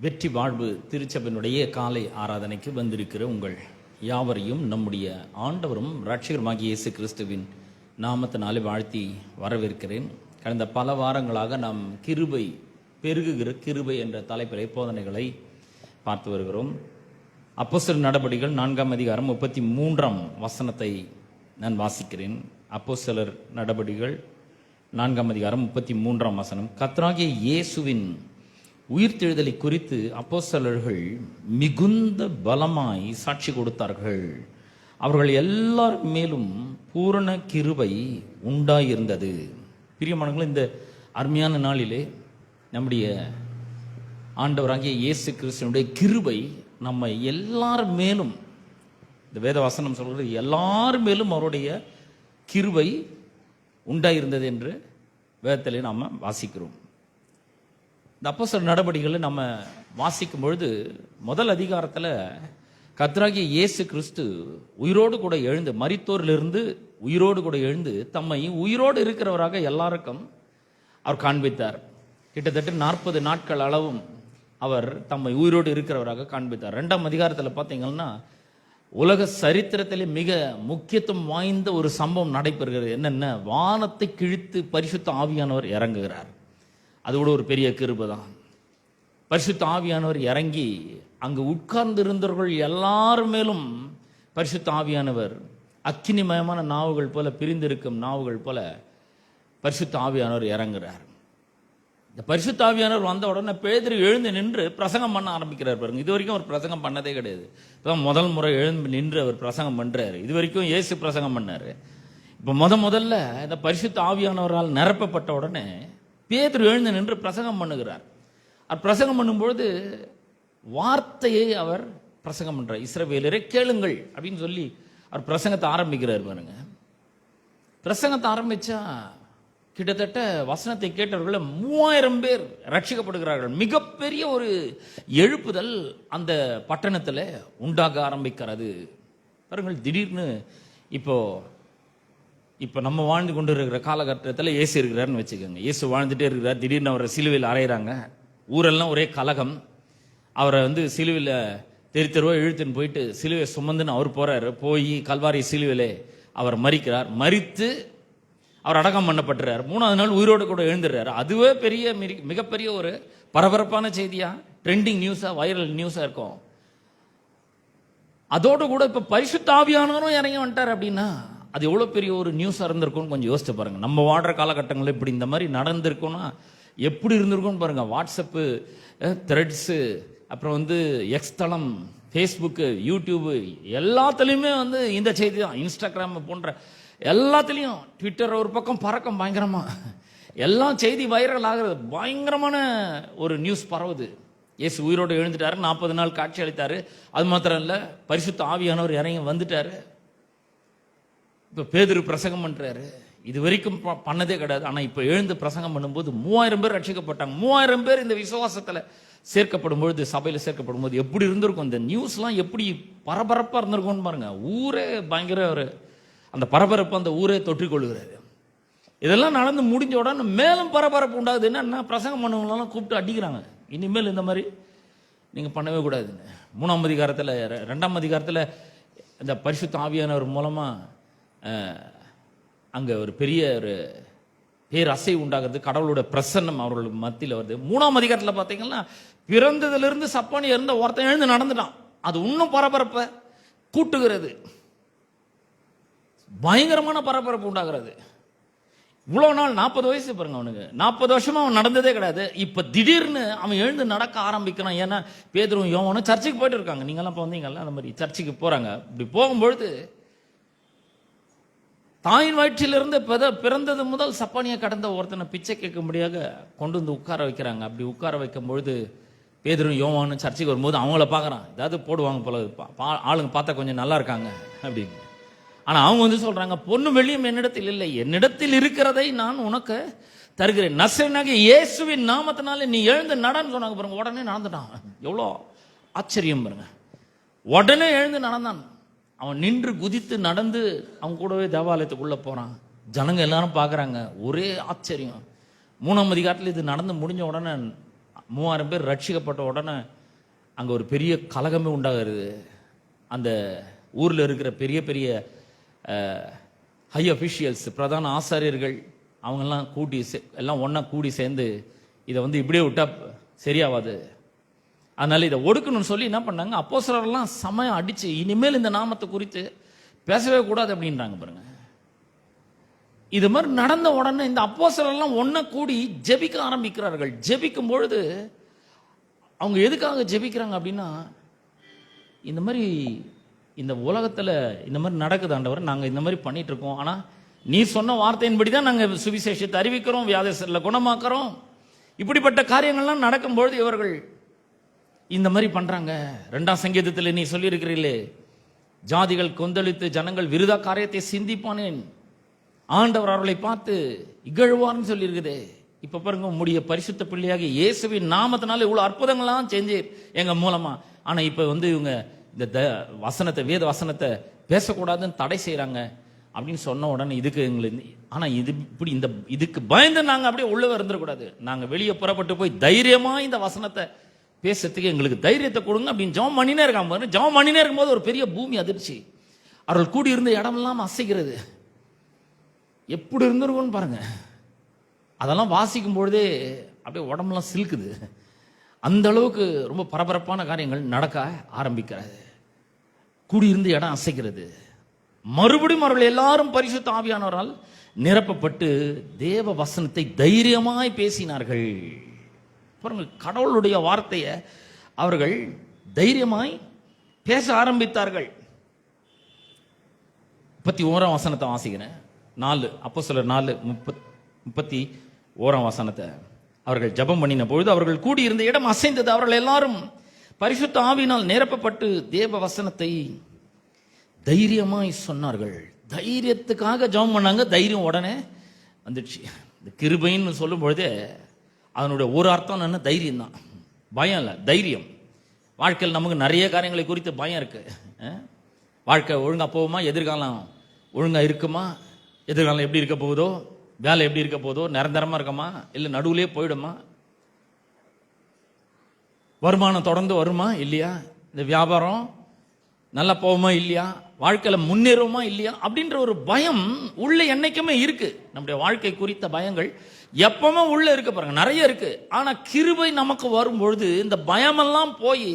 வெற்றி வாழ்வு திருச்சபையினுடைய காலை ஆராதனைக்கு வந்திருக்கிற உங்கள் யாவரையும் நம்முடைய ஆண்டவரும் இரட்சகருமாகிய இயேசு கிறிஸ்துவின் நாமத்தினாலே வாழ்த்தி வரவேற்கிறேன். கடந்த பல வாரங்களாக நாம் கிருபை பெருகுகிற கிருபை என்ற தலைப்பிலே போதனைகளை பார்த்து வருகிறோம். அப்போஸ்தலர் நடபடிகள் 4ஆம் அதிகாரம் 33ஆம் வசனத்தை நான் வாசிக்கிறேன். அப்போஸ்தலர் நடபடிகள் 4ஆம் அதிகாரம் 33ஆம் வசனம். கர்த்தராகிய இயேசுவின் உயிர்த்தெழுதலை குறித்து அப்போஸ்தலர்கள் மிகுந்த பலமாய் சாட்சி கொடுத்தார்கள். அவர்கள் எல்லார் மேலும் பூரண கிருபை உண்டாயிருந்தது. பிரியமானவர்களே, இந்த அருமையான நாளிலே நம்முடைய ஆண்டவராகிய இயேசு கிறிஸ்துவினுடைய கிருபை நம்ம எல்லார் மேலும், இந்த வேத வசனம் சொல்கிறது, எல்லார் மேலும் அவருடைய கிருபை உண்டாயிருந்தது என்று வேதத்திலே நாம் வாசிக்கிறோம். இந்த அப்போஸ்தலர் நடபடிகளை நம்ம வாசிக்கும் பொழுது முதல் அதிகாரத்தில் கர்த்தராகிய இயேசு கிறிஸ்து உயிரோடு கூட எழுந்து, மரித்தோரிலிருந்து உயிரோடு கூட எழுந்து தம்மை உயிரோடு இருக்கிறவராக எல்லாருக்கும் அவர் காண்பித்தார். கிட்டத்தட்ட 40 நாட்கள் அளவும் அவர் தம்மை உயிரோடு இருக்கிறவராக காண்பித்தார். 2ஆம் அதிகாரத்தில் பார்த்தீங்கன்னா உலக சரித்திரத்திலே மிக முக்கியத்துவம் வாய்ந்த ஒரு சம்பவம் நடைபெறுகிறது. என்னென்ன, வானத்தை கிழித்து பரிசுத்த ஆவியானவர் இறங்குகிறார். அது கூட ஒரு பெரிய கிருபை தான். பரிசுத்த ஆவியானவர் இறங்கி அங்கு உட்கார்ந்து இருந்தவர்கள் எல்லார் மேலும் பரிசுத்த ஆவியானவர் அக்கினிமயமான நாவுகள் போல, பிரிந்திருக்கும் நாவுகள் போல பரிசுத்த ஆவியானவர் இறங்குறார். இந்த பரிசுத்த ஆவியானவர் வந்த உடனே பேதுரு எழுந்து நின்று பிரசங்கம் பண்ண ஆரம்பிக்கிறார். பாருங்க, இது வரைக்கும் அவர் பிரசங்கம் பண்ணதே கிடையாது. இப்பதான் முதல் முறை எழுந்து நின்று அவர் பிரசங்கம் பண்றாரு. இது வரைக்கும் இயேசு பிரசங்கம் பண்ணாரு. இப்ப முதல்ல இந்த பரிசுத்த ஆவியானவரால் நிரப்பப்பட்ட உடனே பேதுரு எழுந்து நின்று பிரசங்கம் பண்ணுகிறார். அவர் பிரசங்கம் பண்ணும்பொழுது வார்த்தையை அவர் பிரசங்கம் பண்றார். இஸ்ரவேலரே கேளுங்கள் அப்படின்னு சொல்லி அவர் பிரசங்கத்தை ஆரம்பிக்கிறார். பாருங்க, பிரசங்கத்தை ஆரம்பிச்சா கிட்டத்தட்ட வசனத்தை கேட்டவர்கள் 3000 பேர் ரட்சிக்கப்படுகிறார்கள். மிகப்பெரிய ஒரு எழுப்புதல் அந்த பட்டணத்தில் உண்டாக ஆரம்பிக்கிறது. பாருங்கள், திடீர்னு இப்போ நம்ம வாழ்ந்து கொண்டு இருக்கிற காலகட்டத்தில் இயேசு இருக்கிறாருன்னு வச்சுக்கோங்க. இயேசு வாழ்ந்துட்டே இருக்கிறார். திடீர்னு அவரை சிலுவையில் அறையிறாங்க. ஊரெல்லாம் ஒரே கலகம். அவரை சிலுவையில் தெருவா இழுத்துன்னு போயிட்டு சிலுவை சுமந்துன்னு அவர் போறாரு. போய் கல்வாரி சிலுவையிலே அவர் மரிக்கிறார். மரித்து அவர் அடக்கம் பண்ணப்பட்டுறார். 3ஆவது நாள் உயிரோடு கூட எழுந்துடுறாரு. அதுவே மிகப்பெரிய ஒரு பரபரப்பான செய்தியா, ட்ரெண்டிங் நியூஸா, வைரல் நியூஸா இருக்கும். அதோடு கூட இப்ப பரிசுத்த ஆவியானவரும் இறங்கி வந்துட்டார் அப்படின்னா அது எவ்வளோ பெரிய ஒரு நியூஸாக இருந்திருக்கும்னு கொஞ்சம் யோசிச்சு பாருங்க. நம்ம வாழ்கிற காலகட்டங்களில் இப்படி இந்த மாதிரி நடந்திருக்கும்னா எப்படி இருந்திருக்கும்னு பாருங்க. வாட்ஸ்அப்பு, த்ரெட்ஸு, அப்புறம் எக்ஸ் தளம், ஃபேஸ்புக்கு, யூடியூபு எல்லாத்துலேயுமே இந்த செய்தி தான். இன்ஸ்டாகிராம் போன்ற எல்லாத்துலேயும், ட்விட்டர் ஒரு பக்கம் பறக்கம் பயங்கரமாக, எல்லாம் செய்தி வைரல் ஆகிறது. பயங்கரமான ஒரு நியூஸ் பரவுது. இயேசு உயிரோடு எழுந்துட்டாரு, 40 நாள் காட்சி அளித்தாரு. அது மாத்திரம் இல்லை, பரிசுத்த ஆவியானவர் இறங்கி வந்துட்டாரு. இப்போ பேதுரு பிரசங்கம் பண்றாரு. இது வரைக்கும் பண்ணதே கிடையாது. ஆனால் இப்போ எழுந்து பிரசங்கம் பண்ணும்போது 3000 பேர் ரட்சிக்கப்பட்டாங்க. 3000 பேர் இந்த விசுவாசத்தில் சேர்க்கப்படும் பொழுது, சபையில் சேர்க்கப்படும் போது எப்படி இருந்திருக்கும், இந்த நியூஸ்லாம் எப்படி பரபரப்பாக இருந்திருக்கும்னு பாருங்க. ஊரே பயங்கர அந்த பரபரப்பு அந்த ஊரே தொற்றிக்கொள்கிறது. இதெல்லாம் நடந்து முடிஞ்ச உடனே மேலும் பரபரப்பு உண்டாகுது. என்னன்னா, பிரசங்கம் பண்ணவங்களெல்லாம் கூப்பிட்டு அடிக்கிறாங்க. இனிமேல் இந்த மாதிரி நீங்கள் பண்ணவே கூடாதுன்னு. 3ஆம் அதிகாரத்தில் 2ஆம் அதிகாரத்தில் இந்த பரிசுத்த ஆவியானவர் மூலமாக அங்கே ஒரு பெரிய ஒரு பேரசை உண்டாகிறது. கடவுளோட பிரசன்னம் அவர்களுக்கு மத்தியில் வருது. 3ஆம் அதிகாரத்தில் பார்த்தீங்கன்னா பிறந்ததிலிருந்து சப்பானி இருந்த ஒருத்தன் எழுந்து நடந்துட்டான். அது இன்னும் பரபரப்பை கூட்டுகிறது. பயங்கரமான பரபரப்பு உண்டாகிறது. இவ்வளோ நாள் 40 வயசு பாருங்க அவனுக்கு, 40 வருஷமா அவன் நடந்ததே கிடையாது. இப்போ திடீர்னு அவன் எழுந்து நடக்க ஆரம்பிக்கிறான். ஏன்னா பேதுரும் யோவானும் சர்ச்சுக்கு போயிட்டு இருக்காங்க. நீங்களாம் இப்போ வந்தீங்கல்ல, அந்த மாதிரி சர்ச்சுக்கு போறாங்க. இப்படி போகும்பொழுது தாயின் வயிற்றிலிருந்து பிறந்தது முதல் சப்பானியை கடந்த ஒருத்தனை பிச்சை கேட்கும்படியாக கொண்டு உட்கார வைக்கிறாங்க. அப்படி உட்கார வைக்கும் பொழுது பேதுரும் யோவானும் சர்ச்சுக்கு வரும்போது அவங்கள பார்க்குறான். ஏதாவது போடுவாங்க போல, ஆளுங்க பார்த்தா கொஞ்சம் நல்லா இருக்காங்க அப்படின்னு. ஆனால் அவங்க சொல்றாங்க, பொண்ணு வெள்ளியும் என்னிடத்தில் இல்லை, என்னிடத்தில் இருக்கிறதை நான் உனக்கு தருகிறேன். நசரேயனாகிய இயேசுவின் நாமத்தினாலே நீ எழுந்து நடன்னு சொன்னாங்க. பாருங்க, உடனே நடந்துட்டான். எவ்வளோ ஆச்சரியம் பாருங்க. உடனே எழுந்து நடந்தான். அவன் நின்று குதித்து நடந்து அவங்க கூடவே தேவாலயத்துக்குள்ள போறான். ஜனங்க எல்லாரும் பார்க்குறாங்க. ஒரே ஆச்சரியம். 3ஆம் அதிகாரத்தில் இது நடந்து முடிஞ்ச உடனே 3000 பேர் ரட்சிக்கப்பட்ட உடனே அங்கே ஒரு பெரிய கலகமே உண்டாகிறது. அந்த ஊரில் இருக்கிற பெரிய பெரிய ஹை அஃபிஷியல்ஸ், பிரதான ஆசாரியர்கள், அவங்கெல்லாம் எல்லாம் ஒன்றா கூடி சேர்ந்து இதை இப்படியே விட்டா சரியாவாது, அதனால இதை ஒடுக்கணும்னு சொல்லி என்ன பண்ணாங்க, அப்போஸ்தலரெல்லாம் சமயம் அடிச்சு இனிமேல் இந்த நாமத்தை குறித்து பேசவே கூடாது அப்படின்றாங்க பாருங்க. இது மாதிரி நடந்த உடனே இந்த அப்போஸ்தலரெல்லாம் ஒண்ணா கூடி ஜெபிக்க ஆரம்பிக்கிறார்கள். ஜெபிக்கும் பொழுது அவங்க எதுக்காக ஜெபிக்கிறாங்க அப்படின்னா, இந்த மாதிரி இந்த உலகத்துல இந்த மாதிரி நடக்குது ஆண்டவர், நாங்க இந்த மாதிரி பண்ணிட்டு இருக்கோம், ஆனா நீ சொன்ன வார்த்தையின்படி தான் நாங்க சுவிசேஷத்தை அறிவிக்கிறோம், வியாதிஸ்தர்களை குணமாக்குறோம். இப்படிப்பட்ட காரியங்கள்லாம் நடக்கும்பொழுது இவர்கள் இந்த மாதிரி பண்றாங்க. 2ஆம் சங்கீதத்தில் நீ சொல்லி இருக்கிறீர்களே, ஜாதிகள் கொந்தளித்து ஜனங்கள் விருதா காரியத்தை சிந்திப்பானேன், ஆண்டவர் அவர்களை பார்த்து இகழ்வார்னு சொல்லி இருக்குது. இப்ப பாருங்க, உம்முடைய பரிசுத்த பிள்ளையாக இயேசுவின் நாமத்தினால இவ்வளவு அற்புதங்கள்லாம் செஞ்சு எங்க மூலமா, ஆனா இப்ப இவங்க இந்த வசனத்தை, வேத வசனத்தை பேசக்கூடாதுன்னு தடை செய்யறாங்க அப்படின்னு சொன்ன உடனே இதுக்கு எங்களுக்கு, ஆனா இப்படி இதுக்கு பயந்து நாங்க அப்படியே உள்ளவே இருந்துடக்கூடாது, நாங்க வெளியே புறப்பட்டு போய் தைரியமா இந்த வசனத்தை பேசுறதுக்கு எங்களுக்கு தைரியத்தை கொடுங்க அப்படின்னு ஜெபம் பண்ணினே இருக்காங்க. ஜெபம் பண்ணினே இருக்கும்போது ஒரு பெரிய பூமி அதிர்ச்சி, அவர்கள் கூடி இருந்த இடமெல்லாம் அசைக்கிறது. எப்படி இருந்திருக்கும்னு பாருங்க. அதெல்லாம் வாசிக்கும் பொழுதே அப்படியே உடம்புலாம் சிலுக்குது. அந்த அளவுக்கு ரொம்ப பரபரப்பான காரியங்கள் நடக்க ஆரம்பிக்கிறது. கூடியிருந்த இடம் அசைக்கிறது. மறுபடியும் அவர்கள் எல்லாரும் பரிசுத்த ஆவியானவரால் நிரப்பப்பட்டு தேவ வசனத்தை தைரியமாய் பேசினார்கள். பாருங்க, கடவுளுடைய வார்த்தையை அவர்கள் தைரியமாய் பேச ஆரம்பித்தார்கள். 31ஆம் வசனத்தை வாசிக்கிறேன். 4 அப்போஸ்தலர் 4:31 வசனத்தை. அவர்கள் ஜெபம் பண்ணின பொழுது அவர்கள் கூடியிருந்த இடம் அசைந்தது. அவர்கள் எல்லாரும் பரிசுத்த ஆவியினால் நிரப்பப்பட்டு தேவ வசனத்தை தைரியமாய் சொன்னார்கள். தைரியத்துக்காக ஜெபம் பண்ணாங்க. தைரியம் உடனே வந்துடுச்சு. இந்த கிருபைன்னு சொல்லும் பொழுதே அதனுடைய ஒரு அர்த்தம் என்ன? தைரியம் தான், பயம் இல்லை, தைரியம். வாழ்க்கையில் நமக்கு நிறைய காரியங்களை குறித்து பயம் இருக்கு. வாழ்க்கை ஒழுங்கா போகுமா, எதிர்காலம் ஒழுங்கா இருக்குமா, எதிர்காலம் எப்படி இருக்க போகுதோ, வேலை எப்படி இருக்க போதோ, நிரந்தரமா இருக்குமா இல்லை நடுவுலே போயிடுமா, வருமானம் தொடர்ந்து வருமா இல்லையா, இந்த வியாபாரம் நல்லா போகுமா இல்லையா, வாழ்க்கையில முன்னேறுமா இல்லையா அப்படின்ற ஒரு பயம் உள்ள என்னைக்குமே இருக்கு. நம்முடைய வாழ்க்கை குறித்த பயங்கள் எப்பவுமே உள்ள இருக்கு பாருங்க, நிறைய இருக்கு. ஆனா கிருபை நமக்கு வரும்பொழுது இந்த பயமெல்லாம் போய்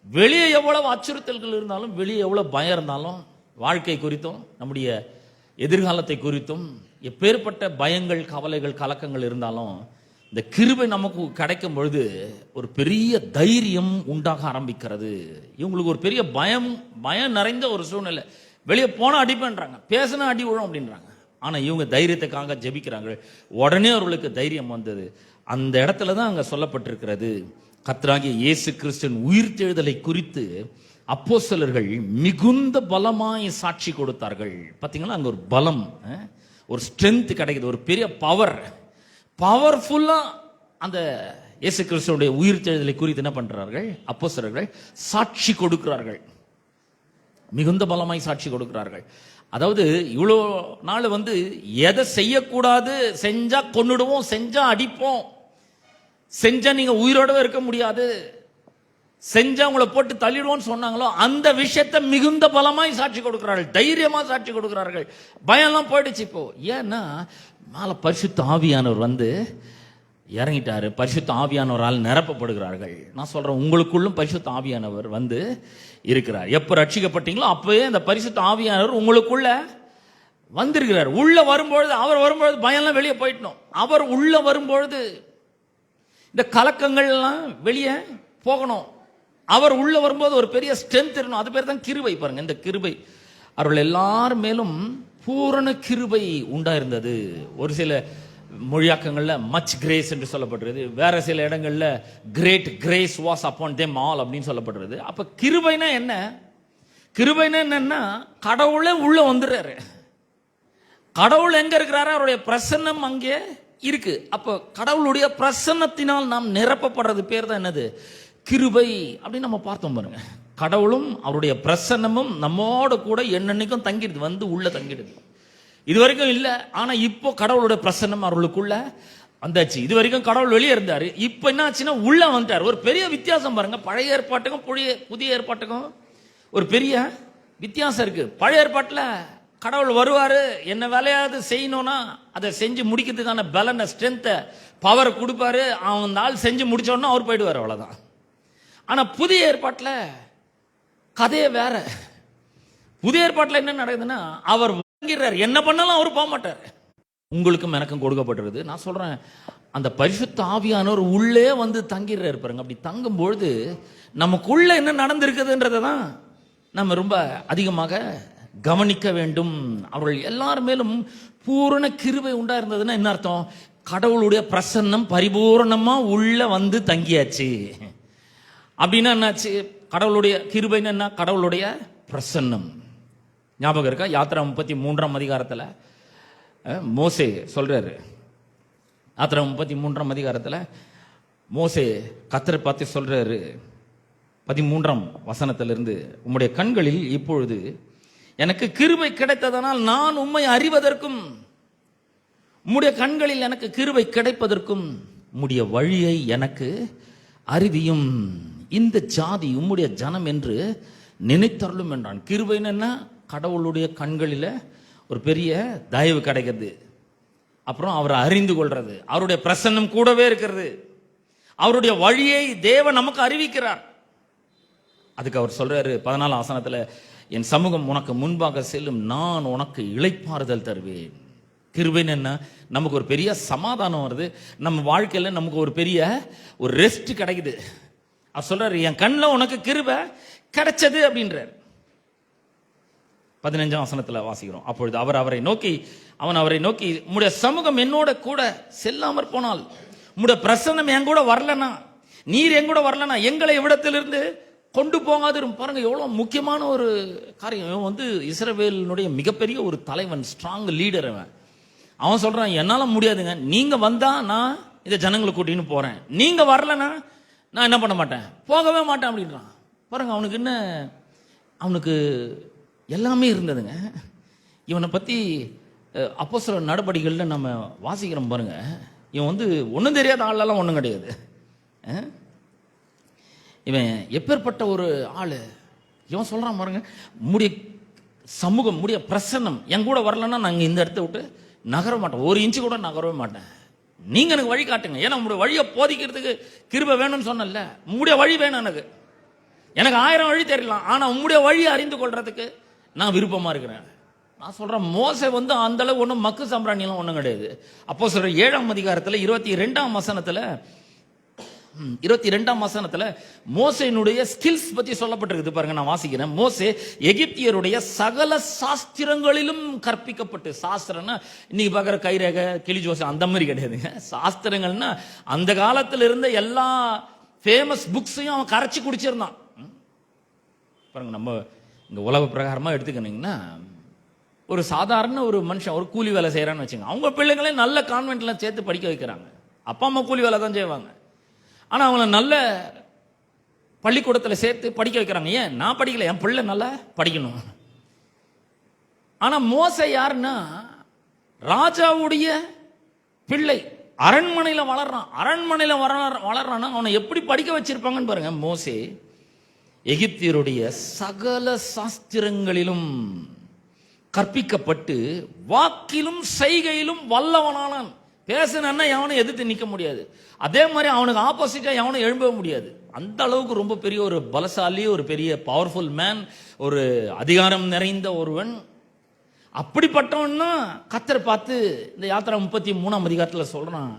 வெளியே எவ்வளவு அச்சுறுத்தல்கள் இருந்தாலும், வெளியே எவ்வளவு பயம் இருந்தாலும், வாழ்க்கை குறித்தும் நம்முடைய எதிர்காலத்தை குறித்தும் எப்பேற்பட்ட பயங்கள், கவலைகள், கலக்கங்கள் இருந்தாலும் இந்த கிருபை நமக்கு கிடைக்கும் பொழுது ஒரு பெரிய தைரியம் உண்டாக ஆரம்பிக்கிறது. இவங்களுக்கு ஒரு பெரிய பயம் நிறைந்த ஒரு சூழ்நிலை. வெளியே போனா அடிப்பேன்றாங்க, பேசினா அடி விழும் அப்படின்றாங்க. ஆனா இவங்க தைரியத்துக்காக ஜெபிக்கிறாங்க. உடனே அவர்களுக்கு தைரியம் வந்தது. அந்த இடத்துல தான் அங்க சொல்லப்பட்டிருக்கிறது, கர்த்தராகிய இயேசு கிறிஸ்துவின் உயிர்த்தெழுதலை குறித்து அப்போஸ்தலர்கள் மிகுந்த பலமாய் சாட்சி கொடுத்தார்கள். பாத்தீங்களா, அங்க ஒரு பலம், ஒரு ஸ்ட்ரென்த் கிடைக்குது, ஒரு பெரிய பவர்ஃபுல்லா அந்த இயேசு கிறிஸ்துவுடைய உயிர்த்தெழுதலை குறித்து என்ன பண்றார்கள்? அப்போஸ்தலர்கள் சாட்சி கொடுக்கிறார்கள். மிகுந்த பலமாய் சாட்சி கொடுக்கிறார்கள். அதாவது இவ்வளோ நாள் எதை செய்யக்கூடாது, செஞ்சா கொன்னுடுவோம், செஞ்சா அடிப்போம், செஞ்சா நீங்க உயிரோடவே இருக்க முடியாது, செஞ்சா உங்களை போட்டு தள்ளிடுவோம்னு சொன்னாங்களோ அந்த விஷயத்தை மிகுந்த பலமாய் சாட்சி கொடுக்கிறார்கள், தைரியமா சாட்சி கொடுக்கிறார்கள். பயம்லாம் போயிடுச்சு. இப்போ ஏன்னா மேல பரிசுத்த ஆவியானவர் இறங்கிட்டாரு, பரிசுத்த ஆவியானவரால் நிரப்பப்படுகிறார்கள். நான் சொல்றேன், உங்களுக்குள்ளும் பரிசுத்த ஆவியானவர் இருக்கிறார். எப்ப ரட்சிக்கப்பட்டீங்களோ அப்பவே அந்த பரிசுத்த ஆவியானவர் உங்களுக்குள்ள வந்திருக்கிறார். உள்ள வரும்பொழுது, அவர் வரும்பொழுது பயம்லாம் வெளியே போயிட்டோம். அவர் உள்ள வரும்பொழுது இந்த கலக்கங்கள் எல்லாம் வெளியே போகணும். அவர் உள்ள வரும்போது ஒரு பெரிய ஸ்ட்ரென்த் இருக்கணும். அது பேர் தான் கிருபை. பாருங்க, இந்த கிருபை அவர்கள் எல்லாரும் மேலும் பூரண கிருபை உண்டாயிருந்தது. ஒரு சில மொழியாக்கங்கள்ல மச் கிரேஸ் என்று சொல்லப்படுறது, வேற சில இடங்கள்ல great grace was upon them all அப்படின்னு சொல்லப்படுறது. அப்ப கிருபைனா என்ன? கிருபைனா என்னன்னா கடவுளே உள்ள வந்துடுறாரு. கடவுள் எங்க இருக்கிறாரு? அவருடைய பிரசன்னம் அங்கே இருக்கு. அப்ப கடவுளுடைய பிரசன்னத்தினால் நாம் நிரப்பப்படுறது பேர் தான் என்னது? கிருபை அப்படின்னு நம்ம பார்த்தோம் பாருங்க. கடவுளும் அவருடைய பிரசன்னமும் நம்மோட கூட என்னன்னைக்கும் தங்கிடுது, உள்ள தங்கிடுது. இது வரைக்கும் இல்லை, ஆனா இப்போ கடவுளுடைய பிரசன்னம் அவர்களுக்குள்ள வந்தாச்சு. இது வரைக்கும் கடவுள் வெளியே இருந்தாரு, இப்ப என்ன ஆச்சுன்னா உள்ள வந்துட்டார். ஒரு பெரிய வித்தியாசம் பாருங்க, பழைய ஏற்பாட்டுக்கும் புதிய ஏற்பாட்டுக்கும் ஒரு பெரிய வித்தியாசம் இருக்கு. பழைய ஏற்பாட்டுல கடவுள் வருவாரு, என்ன வேலையாவது செய்யணும்னா அதை செஞ்சு முடிக்கிறதுக்கான பலனை, ஸ்ட்ரென்த்தை, பவரை கொடுப்பாரு. அவன் ஆள் செஞ்சு முடிச்சோன்னா அவர் போயிடுவார், அவ்வளவுதான். ஆனா புதிய ஏற்பாட்டுல கதையே வேற. புதிய ஏற்பாட்டுல என்ன நடக்குதுன்னா, அவர் வாங்கிறார், என்ன பண்ணாலும் அவர் போக மாட்டார். உங்களுக்கும் எனக்கும் கொடுக்கப்பட்டிருது. நான் சொல்றேன், அந்த பரிசுத்த ஆவியானவர் உள்ளே வந்து தங்கிடுறாரு பாருங்க. அப்படி தங்கும் பொழுது நமக்குள்ள என்ன நடந்திருக்குதுன்றதை தான் நம்ம ரொம்ப அதிகமாக கவனிக்க வேண்டும். அவர்கள் எல்லார் மேலும் பூரண கிருபை உண்டா இருந்ததுன்னா என்ன அர்த்தம்? கடவுளுடைய பிரசன்னம் பரிபூரணமா உள்ள வந்து தங்கியாச்சு. அப்படின்னா என்னாச்சு? கடவுளுடைய கிருபைன்னு என்ன? கடவுளுடைய பிரசன்னம். ஞாபகம் இருக்கா? யாத்திரா 33ஆம் அதிகாரத்தில் மோசே சொல்றாரு. யாத்திரா 33ஆம் அதிகாரத்தில் மோசே கர்த்தரை பார்த்து சொல்றாரு, 13ஆம் வசனத்திலிருந்து, உம்முடைய கண்களில் இப்பொழுது எனக்கு கிருபை கிடைத்ததனால் நான் உம்மை அறிவதற்கும், உம்முடைய கண்களில் எனக்கு கிருபை கிடைப்பதற்கும் உம்முடைய வழியை எனக்கு அறிவியும். இந்த ஜாதி உம்முடைய ஜனம் என்று நினைத்தருளும் என்றான். கிருபைன்னு என்ன? கடவுளுடைய கண்களில் ஒரு பெரிய தயவு கிடைக்கிறது, அப்புறம் அவரை அறிந்து கொள்றது, அவருடைய பிரசன்னம் கூடவே இருக்கிறது, அவருடைய வழியை தேவன் நமக்கு அறிவிக்கிறார். அதுக்கு அவர் சொல்றாரு 14ஆம் வசனத்துல, என் சமூகம் உனக்கு முன்பாக செல்லும், நான் உனக்கு இளைப்பாறுதல் தருவேன். கிருபைன்னு என்ன? நமக்கு ஒரு பெரிய சமாதானம் வருது, நம்ம வாழ்க்கையில நமக்கு ஒரு பெரிய ஒரு ரெஸ்ட் கிடைக்குது. அவர் சொல்றாரு, என் கண்ணில் உனக்கு கிருபை கிடைச்சது அப்படின்றார். 15ஆம் வசனத்துல வாசிக்கிறோம். அப்பொழுது அவரை நோக்கி உம்முடைய சமூகம் என்னோட கூட செல்லாமற் போனால், உம்முடைய பிரசன்னம் என் கூட வரலனா, நீர் என் கூட வரலனா, எங்களை இவ்விடத்திலிருந்து கொண்டு போகாது. பாருங்க எவ்வளவு முக்கியமான ஒரு காரியம். வந்து இஸ்ரவேலினுடைய மிகப்பெரிய ஒரு தலைவன், ஸ்ட்ராங் லீடர். அவன் சொல்றான், என்னால முடியாதுங்க, நீங்க வந்தா நான் இந்த ஜனங்களை கூட்டின்னு போறேன், நீங்க வரலனா நான் என்ன பண்ண மாட்டேன், போகவே மாட்டேன் அப்படின்றான். பாருங்க அவனுக்கு என்ன, அவனுக்கு எல்லாமே இருந்ததுங்க. இவனை பத்தி அப்போஸ்தலர் நடபடிகளில் நம்ம வாசிக்கிறோம் பாருங்க. இவன் வந்து ஒன்றும் தெரியாத ஆளெல்லாம் ஒன்றும் கிடையாது. இவன் எப்பேற்பட்ட ஒரு ஆளு. இவன் சொல்றான் பாருங்க, முடிய சமூகம், முடிய பிரசன்னம் என் கூட வரலன்னா நாங்கள் இந்த இடத்த விட்டு நகர மாட்டோம், ஒரு இன்ச்சு கூட நகரவே மாட்டேன், நீங்க எனக்கு வழி காட்டுங்க. ஏன்னா உங்களுடைய வழியை போதிக்கிறதுக்கு கிருபை வேணும்னு சொன்னல, உங்களுடைய வழி வேணும். எனக்கு 1000 வழி தெரியலாம், ஆனா உங்களுடைய வழியை அறிந்து கொள்றதுக்கு நான் விருப்பமா இருக்கிறேன். நான் சொல்றேன், மோசே வந்து அந்த அளவு ஒன்றும் மக்கு சாம்பிராணியெல்லாம் ஒன்றும் கிடையாது. அப்போஸ்தலர் 7ஆம் அதிகாரத்தில் 22ஆம் வசனத்துல மோசேனுடைய ஸ்கில்ஸ் பத்தி சொல்லப்பட்டிருக்கு பாருங்க. நான் வாசிக்கிறேன். மோசே எகிப்தியருடைய சகல சாஸ்திரங்களிலும் கற்பிக்கப்பட்டு, சாஸ்திரம்னா இன்னைக்கு பார்க்குற கைரேக கிளி ஜோசம் அந்த மாதிரி கிடையாதுங்க. சாஸ்திரங்கள்னா அந்த காலத்தில் இருந்த எல்லா ஃபேமஸ் புக்ஸையும் அவன் கரைச்சி குடிச்சிருந்தான் பாருங்க. நம்ம இங்க உலக பிரகாரமா எடுத்துக்கினீங்கன்னா, ஒரு சாதாரண ஒரு மனுஷன் ஒரு கூலி வேலை செய்யறான்னு வச்சுங்க, அவங்க பிள்ளைங்களே நல்ல கான்வென்ட்ல சேர்த்து படிக்க வைக்கிறாங்க. அப்பா அம்மா கூலி வேலை தான் செய்வாங்க, ஆனா அவங்கள நல்ல பள்ளிக்கூடத்தில் சேர்த்து படிக்க வைக்கிறாங்க. ஏன்? நான் படிக்கல, என் பிள்ளை நல்லா படிக்கணும். ஆனா மோசே யாருன்னா ராஜாவுடைய பிள்ளை, அரண்மனையில் வளர்றான்னா அவனை எப்படி படிக்க வச்சிருப்பாங்கன்னு பாருங்க. மோசே எகிப்தியருடைய சகல சாஸ்திரங்களிலும் கற்பிக்கப்பட்டு வாக்கிலும் செய்கையிலும் வல்லவனானான். பேசுனா எவனும் எதிர்த்து நிற்க முடியாது, அதே மாதிரி அவனுக்கு ஆப்போசிட்டா எவனும் எழும்பவே முடியாது. அந்த அளவுக்கு ரொம்ப பெரிய ஒரு பலசாலி, ஒரு பெரிய பவர்ஃபுல் மேன், ஒரு அதிகாரம் நிறைந்த ஒருவன். அப்படிப்பட்டவன்னா கர்த்தர் பார்த்து இந்த யாத்திரா 33ஆம் அதிகாரத்தில் சொல்றான்,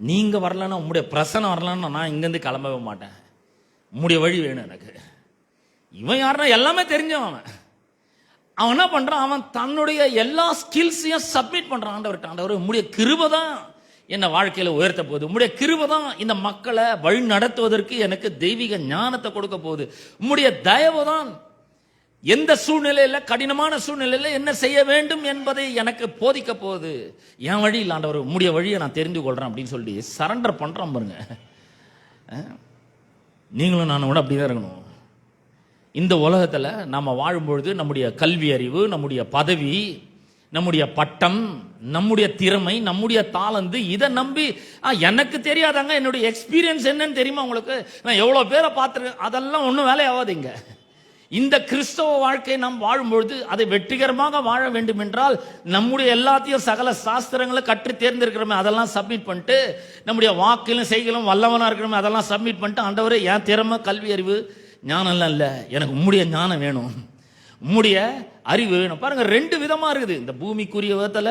நீங்க வரலன்னா, உங்களுடைய பிரசனம் வரலன்னா நான் இங்கிருந்து கிளம்பவே மாட்டேன், உங்களுடைய வழி வேணும் எனக்கு. இவன் யாருன்னா எல்லாமே தெரிஞ்சவன். அவன் என்ன பண்றான், அவன் தன்னுடைய எல்லா ஸ்கில்ஸையும் சப்மிட் பண்றான் ஆண்டவர்கிட்ட. ஆண்டவர், உம்முடைய கிருபை தான் என்ன வாழ்க்கையில உயர்த்த போகுது, உம்முடைய கிருபை தான் இந்த மக்களை வழி நடத்துவதற்கு எனக்கு தெய்வீக ஞானத்தை கொடுக்க போகுது, உம்முடைய தயவு தான் எந்த சூழ்நிலையில, கடினமான சூழ்நிலையில என்ன செய்ய வேண்டும் என்பதை எனக்கு போதிக்க போகுது. என் வழி இல்லை ஆண்டவர், உம்முடைய வழியை நான் தெரிந்து கொள்றேன் அப்படின்னு சொல்லி சரண்டர் பண்றான் பாருங்க. நீங்களும் நானும் கூட அப்படிதான் இருக்கணும். இந்த உலகத்தில் நாம் வாழும்பொழுது நம்முடைய கல்வி அறிவு, நம்முடைய பதவி, நம்முடைய பட்டம், நம்முடைய திறமை, நம்முடைய தாளந்து, இதை நம்பி எனக்கு தெரியாதாங்க, என்னுடைய எக்ஸ்பீரியன்ஸ் என்னன்னு தெரியுமா உங்களுக்கு, நான் எவ்வளவு பேரை பார்த்துருக்கேன், அதெல்லாம் ஒன்றும் வேலை ஆகாதுங்க. இந்த கிறிஸ்தவ வாழ்க்கையை நாம் வாழும்பொழுது அதை வெற்றிகரமாக வாழ வேண்டும் என்றால் நம்முடைய எல்லாத்தையும் சகல சாஸ்திரங்களை கற்று தேர்ந்தெடுக்கிறோமே அதெல்லாம் சப்மிட் பண்ணிட்டு, நம்முடைய வாக்கிலும் செய்களும் வல்லவனா இருக்கிறோமே அதெல்லாம் சப்மிட் பண்ணிட்டு, ஆண்டவரே என் திறமை, கல்வி, அறிவு, ஞானம்லாம் இல்லை, எனக்கு உம்முடைய ஞானம் வேணும், உம்முடைய அறிவு வேணும். பாருங்க, ரெண்டு விதமா இருக்குது. இந்த பூமிக்குரிய விதத்துல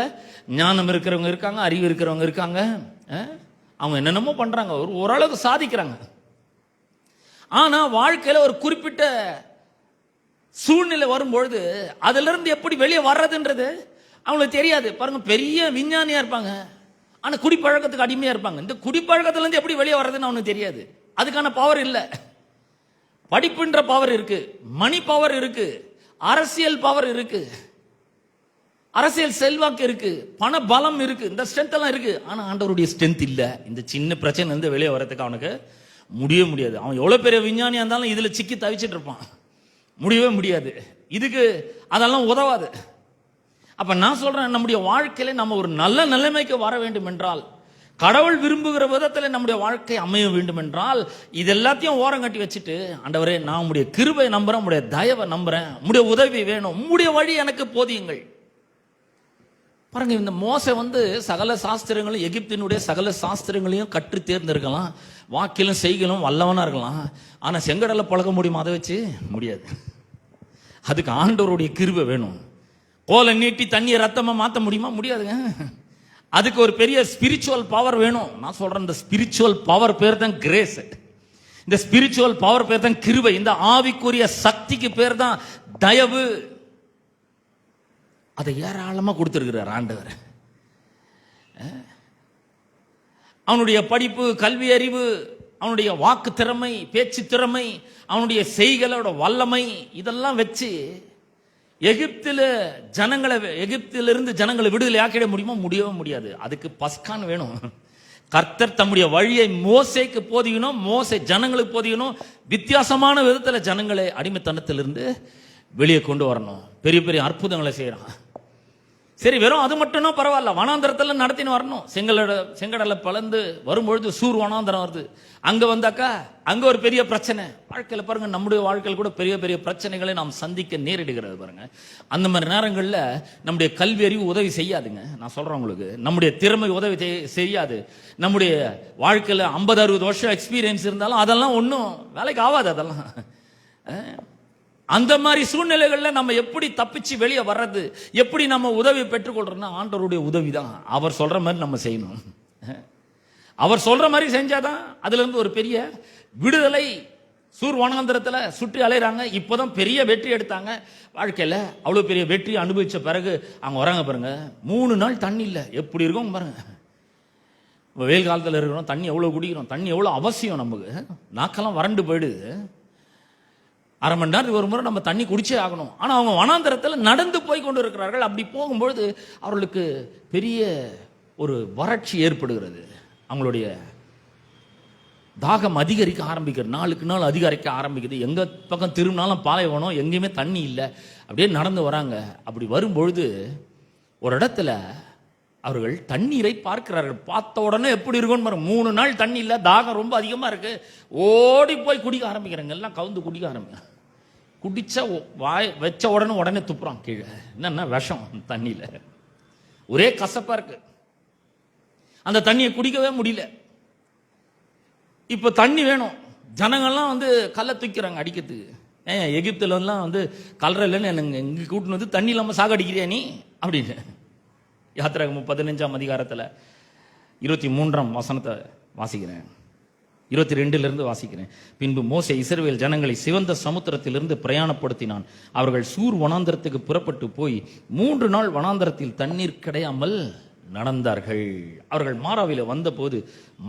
ஞானம் இருக்கிறவங்க இருக்காங்க, அறிவு இருக்கிறவங்க இருக்காங்க. அவங்க என்னென்னமோ பண்றாங்க, ஓரளவுக்கு சாதிக்கிறாங்க. ஆனா வாழ்க்கையில ஒரு குறிப்பிட்ட சூழ்நிலை வரும்பொழுது அதுல இருந்து எப்படி வெளியே வர்றதுன்றது அவங்களுக்கு தெரியாது. பாருங்க, பெரிய விஞ்ஞானியா இருப்பாங்க, ஆனா குடிப்பழக்கத்துக்கு அடிமையா இருப்பாங்க. இந்த குடிப்பழக்கத்துல இருந்து எப்படி வெளியே வர்றதுன்னு அவனுக்கு தெரியாது. அதுக்கான பவர் இல்லை. படிப்புன்ற பவர் இருக்கு, மணி பவர் இருக்கு, அரசியல் பவர் இருக்கு, அரசியல் செல்வாக்கு இருக்கு, பண பலம் இருக்கு, இந்த ஸ்ட்ரென்த் எல்லாம் இருக்கு. ஆனா ஆண்டவருடைய ஸ்ட்ரென்த் இல்ல. இந்த சின்ன பிரச்சனை இருந்து வெளியே வரதுக்கு அவனுக்கு முடியவே முடியாது. அவன் எவ்வளவு பெரிய விஞ்ஞானியா இருந்தாலும் இதுல சிக்கி தவிச்சிட்டு இருப்பான், முடியவே முடியாது. இதுக்கு அதெல்லாம் உதவாது. அப்ப நான் சொல்றேன், நம்முடைய வாழ்க்கையில நம்ம ஒரு நல்ல நிலைமைக்கு வர வேண்டும் என்றால், கடவுள் விரும்புகிற விதத்தில் நம்முடைய வாழ்க்கை அமைய வேண்டும் என்றால், இது எல்லாத்தையும் ஓரம் கட்டி வச்சுட்டு, ஆண்டவரே நான் உம்முடைய கிருபை நம்புறேன், உம்முடைய தயவை நம்புறேன், உம்முடைய உதவி வேணும், உம்முடைய வழி எனக்கு போதியுங்கள். பாருங்க, இந்த மோசே சகல சாஸ்திரங்களும், எகிப்தினுடைய சகல சாஸ்திரங்களையும் கற்று தேர்ந்திருக்கலாம், வாக்கிலும் செய்களும் வல்லவனா இருக்கலாம். ஆனா செங்கடலை பழக முடியுமா? அதை வச்சு முடியாது. அதுக்கு ஆண்டவருடைய கிருபை வேணும். கோலை நீட்டி தண்ணியை ரத்தமா மாற்ற முடியுமா? முடியாதுங்க. அதுக்கு ஒரு பெரிய ஸ்பிரிச்சுவல் பவர் வேணும். நான் சொல்றேன், இந்த ஸ்பிரிச்சுவல் பவர் பேர் தான் கிரேஸ். இந்த ஸ்பிரிச்சுவல் பவர் பேர் தான் கிருபை. இந்த ஆவிக்குரிய சக்திக்கு பேர் தான் தயவு. அதை ஏராளமா கொடுத்திருக்கிறார் ஆண்டவர். அவனுடைய படிப்பு, கல்வி, அறிவு, அவனுடைய வாக்கு திறமை, பேச்சு திறமை, அவனுடைய செய்களோட வல்லமை, இதெல்லாம் வச்சு எகிப்திலிருந்து ஜனங்களை விடுதலை ஆக்கிட முடியுமா? முடியவே முடியாது. அதுக்கு பஸ்கான் வேணும். கர்த்தர் தம்முடைய வழியை மோசேக்கு போதிக்கணும், மோசே ஜனங்களுக்கு போதிக்கணும். வித்தியாசமான விதத்துல ஜனங்களை அடிமைத்தனத்திலிருந்து வெளியே கொண்டு வரணும். பெரிய பெரிய அற்புதங்களை செய்யறான். சரி, வெறும் அது மட்டும்னா பரவாயில்ல, வனாந்தரத்துல நடத்தின்னு வரணும். செங்கடலை பலந்து வரும்பொழுது சூர் வனாந்தரம் வருது. அங்க வந்தாக்கா அங்க ஒரு பெரிய பிரச்சனை. வாழ்க்கையில பாருங்க, நம்முடைய வாழ்க்கையில் கூட பெரிய பெரிய பிரச்சனைகளை நாம் சந்திக்க நேரிடுகிறது. பாருங்க, அந்த மாதிரி நேரங்கள்ல நம்முடைய கல்வி அறிவு உதவி செய்யாதுங்க. நான் சொல்றேன் உங்களுக்கு, நம்முடைய திறமை உதவி செய்யாது. நம்முடைய வாழ்க்கையில 50-60 வருஷம் எக்ஸ்பீரியன்ஸ் இருந்தாலும் அதெல்லாம் ஒன்றும் வேலைக்கு ஆகாது. அதெல்லாம் அந்த மாதிரி சூழ்நிலைகள்ல நம்ம எப்படி தப்பிச்சு வெளியே வர்றது, எப்படி நம்ம உதவி பெற்றுக்கொள்றோம்னா ஆண்டவருடைய உதவி தான். அவர் சொல்ற மாதிரி நம்ம செய்யணும். அவர் சொல்ற மாதிரி செஞ்சாதான் அதுல இருந்து ஒரு பெரிய விடுதலை. சூர் வனாந்தரத்துல சுற்றி அலைறாங்க, இப்போதான் பெரிய வெற்றி எடுத்தாங்க வாழ்க்கையில. அவ்வளவு பெரிய வெற்றி அனுபவிச்ச பிறகு அவங்க வராங்க பாருங்க, 3 நாள் தண்ணி இல்லை. எப்படி இருக்கும் பாருங்க. வெயில் காலத்துல இருக்கிறோம், தண்ணி எவ்வளவு குடிக்கிறோம், தண்ணி எவ்வளவு அவசியம் நமக்கு. நாக்கெல்லாம் வறண்டு போயிடுது. அரை மணி நேரத்துக்கு ஒரு முறை நம்ம தண்ணி குடிச்சே ஆகணும். ஆனா அவங்க வனாந்தரத்தில் நடந்து போய் கொண்டு இருக்கிறார்கள். அப்படி போகும்பொழுது அவர்களுக்கு பெரிய ஒரு வறட்சி ஏற்படுகிறது. அவங்களுடைய தாகம் அதிகரிக்க ஆரம்பிக்கிறது, நாளுக்கு நாள் அதிகரிக்க ஆரம்பிக்குது. எங்க பக்கம் திரும்பினாலும் பாலைவனம், எங்கேயுமே தண்ணி இல்லை. அப்படியே நடந்து வராங்க. அப்படி வரும்பொழுது ஒரு இடத்துல அவர்கள் தண்ணீரை பார்க்கிறார்கள். பார்த்த உடனே எப்படி இருக்கும்னு பாருங்க. 3 நாள் தண்ணி இல்லை, தாகம் ரொம்ப அதிகமா இருக்கு. ஓடி போய் குடிக்க ஆரம்பிக்கிறாங்க. எல்லாம் கவுந்து குடிக்க ஆரம்பிக்கிறாங்க. குடிச்ச வாய் வச்ச உடனே துப்புறான் கீழே. என்னன்னா விஷம் தண்ணியில, ஒரே கசப்பா இருக்கு. அந்த தண்ணியை குடிக்கவே முடியல. இப்ப தண்ணி வேணும். ஜனங்கள்லாம் கல்லை தூக்கிறாங்க அடிக்கிறதுக்கு. எகிப்துல எல்லாம் கல்ற இல்லைன்னு இங்க கூட்டினு தண்ணி இல்லாம சாகடிக்கிறியா நீ அப்படின்னு. யாத்திராகமம் 15ஆம் அதிகாரத்துல 23ஆம் வசனத்தை வாசிக்கிறேன், 22 வாசிக்கிறேன். பின்பு மோசே இஸ்ரவேல் ஜனங்களை சிவந்த சமுத்திரத்திலிருந்து பிரயாணப்படுத்தினான். அவர்கள் சூர் வனாந்தரத்துக்கு புறப்பட்டு போய் 3 நாள் வனாந்தரத்தில் தண்ணீர் கிடையாமல் நடந்தார்கள். அவர்கள் மாராவில வந்தபோது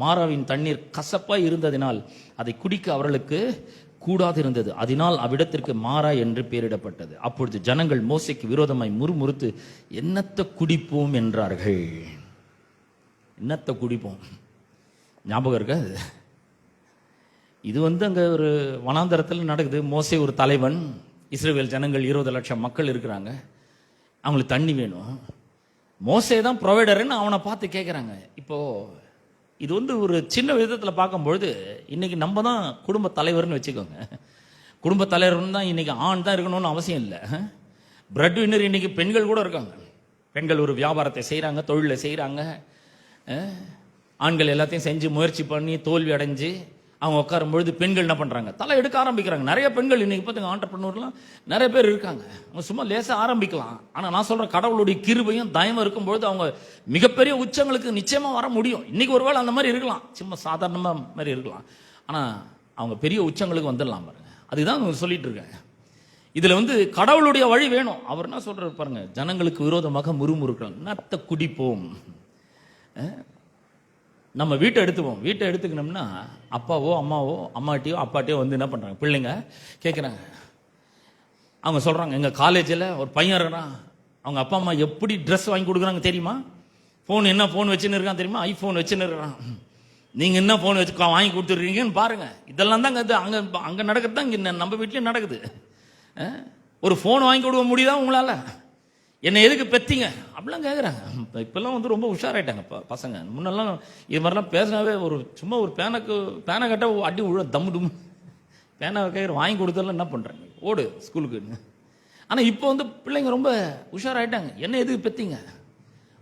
மாராவின் தண்ணீர் கசப்பாய் இருந்ததினால் அதை குடிக்க அவர்களுக்கு கூடாது இருந்தது. அதனால் அவ்விடத்திற்கு மாறா என்று பெயரிடப்பட்டது. அப்பொழுது ஜனங்கள் மோசேக்கு விரோதமாய் முறுமுறுத்து, என்னத்தை குடிப்போம் என்றார்கள். என்னத்தை குடிப்போம் ஞாபகம் இருக்கா? இது அங்க ஒரு வனாந்தரத்தில் நடக்குது. மோசே ஒரு தலைவன், இஸ்ரவேல் ஜனங்கள் 20 லட்சம் மக்கள் இருக்கிறாங்க. அவங்களுக்கு தண்ணி வேணும். மோசே தான் ப்ரொவைடர்னு அவனை பார்த்து கேட்குறாங்க. இப்போ இது வந்து ஒரு சின்ன விதத்தில் பார்க்கும்பொழுது இன்னைக்கு நம்ம தான் குடும்ப தலைவர்னு வச்சுக்கோங்க. குடும்ப தலைவர்னு தான் இன்னைக்கு ஆண் தான் இருக்கணும்னு அவசியம் இல்லை. பிரெட் வின்னர் இன்னைக்கு பெண்கள் கூட இருக்காங்க. பெண்கள் ஒரு வியாபாரத்தை செய்கிறாங்க, தொழிலை செய்கிறாங்க. ஆண்கள் எல்லாத்தையும் செஞ்சு முயற்சி பண்ணி தோல்வி அடைஞ்சு அவங்க உட்காரும் பொழுது பெண்கள் என்ன பண்ணுறாங்க, தலை எடுக்க ஆரம்பிக்கிறாங்க. நிறைய பெண்கள் இன்னைக்கு பார்த்துங்க ஆண்டர்பிரனர்லாம் நிறைய பேர் இருக்காங்க. அவங்க சும்மா லேசாக ஆரம்பிக்கலாம். ஆனால் நான் சொல்கிற கடவுளுடைய கிருபையும் தயவும் இருக்கும்பொழுது அவங்க மிகப்பெரிய உச்சங்களுக்கு நிச்சயமாக வர முடியும். இன்னைக்கு ஒருவேளை அந்த மாதிரி இருக்கலாம், சும்மா சாதாரணமாக மாதிரி இருக்கலாம். ஆனால் அவங்க பெரிய உச்சங்களுக்கு வந்துடலாம் பாருங்க. அதுதான் அவங்க சொல்லிட்டு இருக்காங்க. இதில் வந்து கடவுளுடைய வழி வேணும். அவர் என்ன சொல்றாரு பாருங்க, ஜனங்களுக்கு விரோதமாக முறுமுறுக்கிறாங்க, நத்த குடிப்போம். நம்ம வீட்டை எடுத்துப்போம். வீட்டை எடுத்துக்கணும்னா அப்பாவோ அம்மாவோ அம்மாட்டியோ அப்பாட்டியோ வந்து என்ன பண்ணுறாங்க, பிள்ளைங்க கேட்குறாங்க. அவங்க சொல்கிறாங்க, எங்கள் காலேஜில் ஒரு பையன் இருக்கிறான், அவங்க அப்பா அம்மா எப்படி ட்ரெஸ் வாங்கி கொடுக்குறாங்க தெரியுமா, ஃபோன் என்ன ஃபோன் வச்சுன்னு இருக்கான் தெரியுமா, ஐஃபோன் வச்சுன்னு இருக்கிறான், நீங்கள் என்ன ஃபோன் வச்சு வாங்கி கொடுத்துருக்கீங்கன்னு பாருங்கள். இதெல்லாம் தாங்க இது அங்கே அங்கே நடக்கிறது தான் இங்கே நம்ம வீட்லேயும் நடக்குது. ஒரு ஃபோன் வாங்கி கொடுக்க முடியுதா உங்களால்? என்னை எதுக்கு பெத்திங்க அப்படிலாம் கேட்குறாங்க. இப்போல்லாம் வந்து ரொம்ப உஷாராயிட்டாங்க பசங்க. முன்னெல்லாம் இது மாதிரிலாம் பேசினாவே ஒரு சும்மா ஒரு பேனை கட்ட அடி உழ தம்மு டும் பேனை கேட்குற வாங்கி கொடுத்தாலும் என்ன பண்ணுறாங்க, ஓடு ஸ்கூலுக்குன்னு. ஆனால் இப்போ வந்து பிள்ளைங்க ரொம்ப உஷாராயிட்டாங்க. என்ன எதுக்கு பெத்திங்க,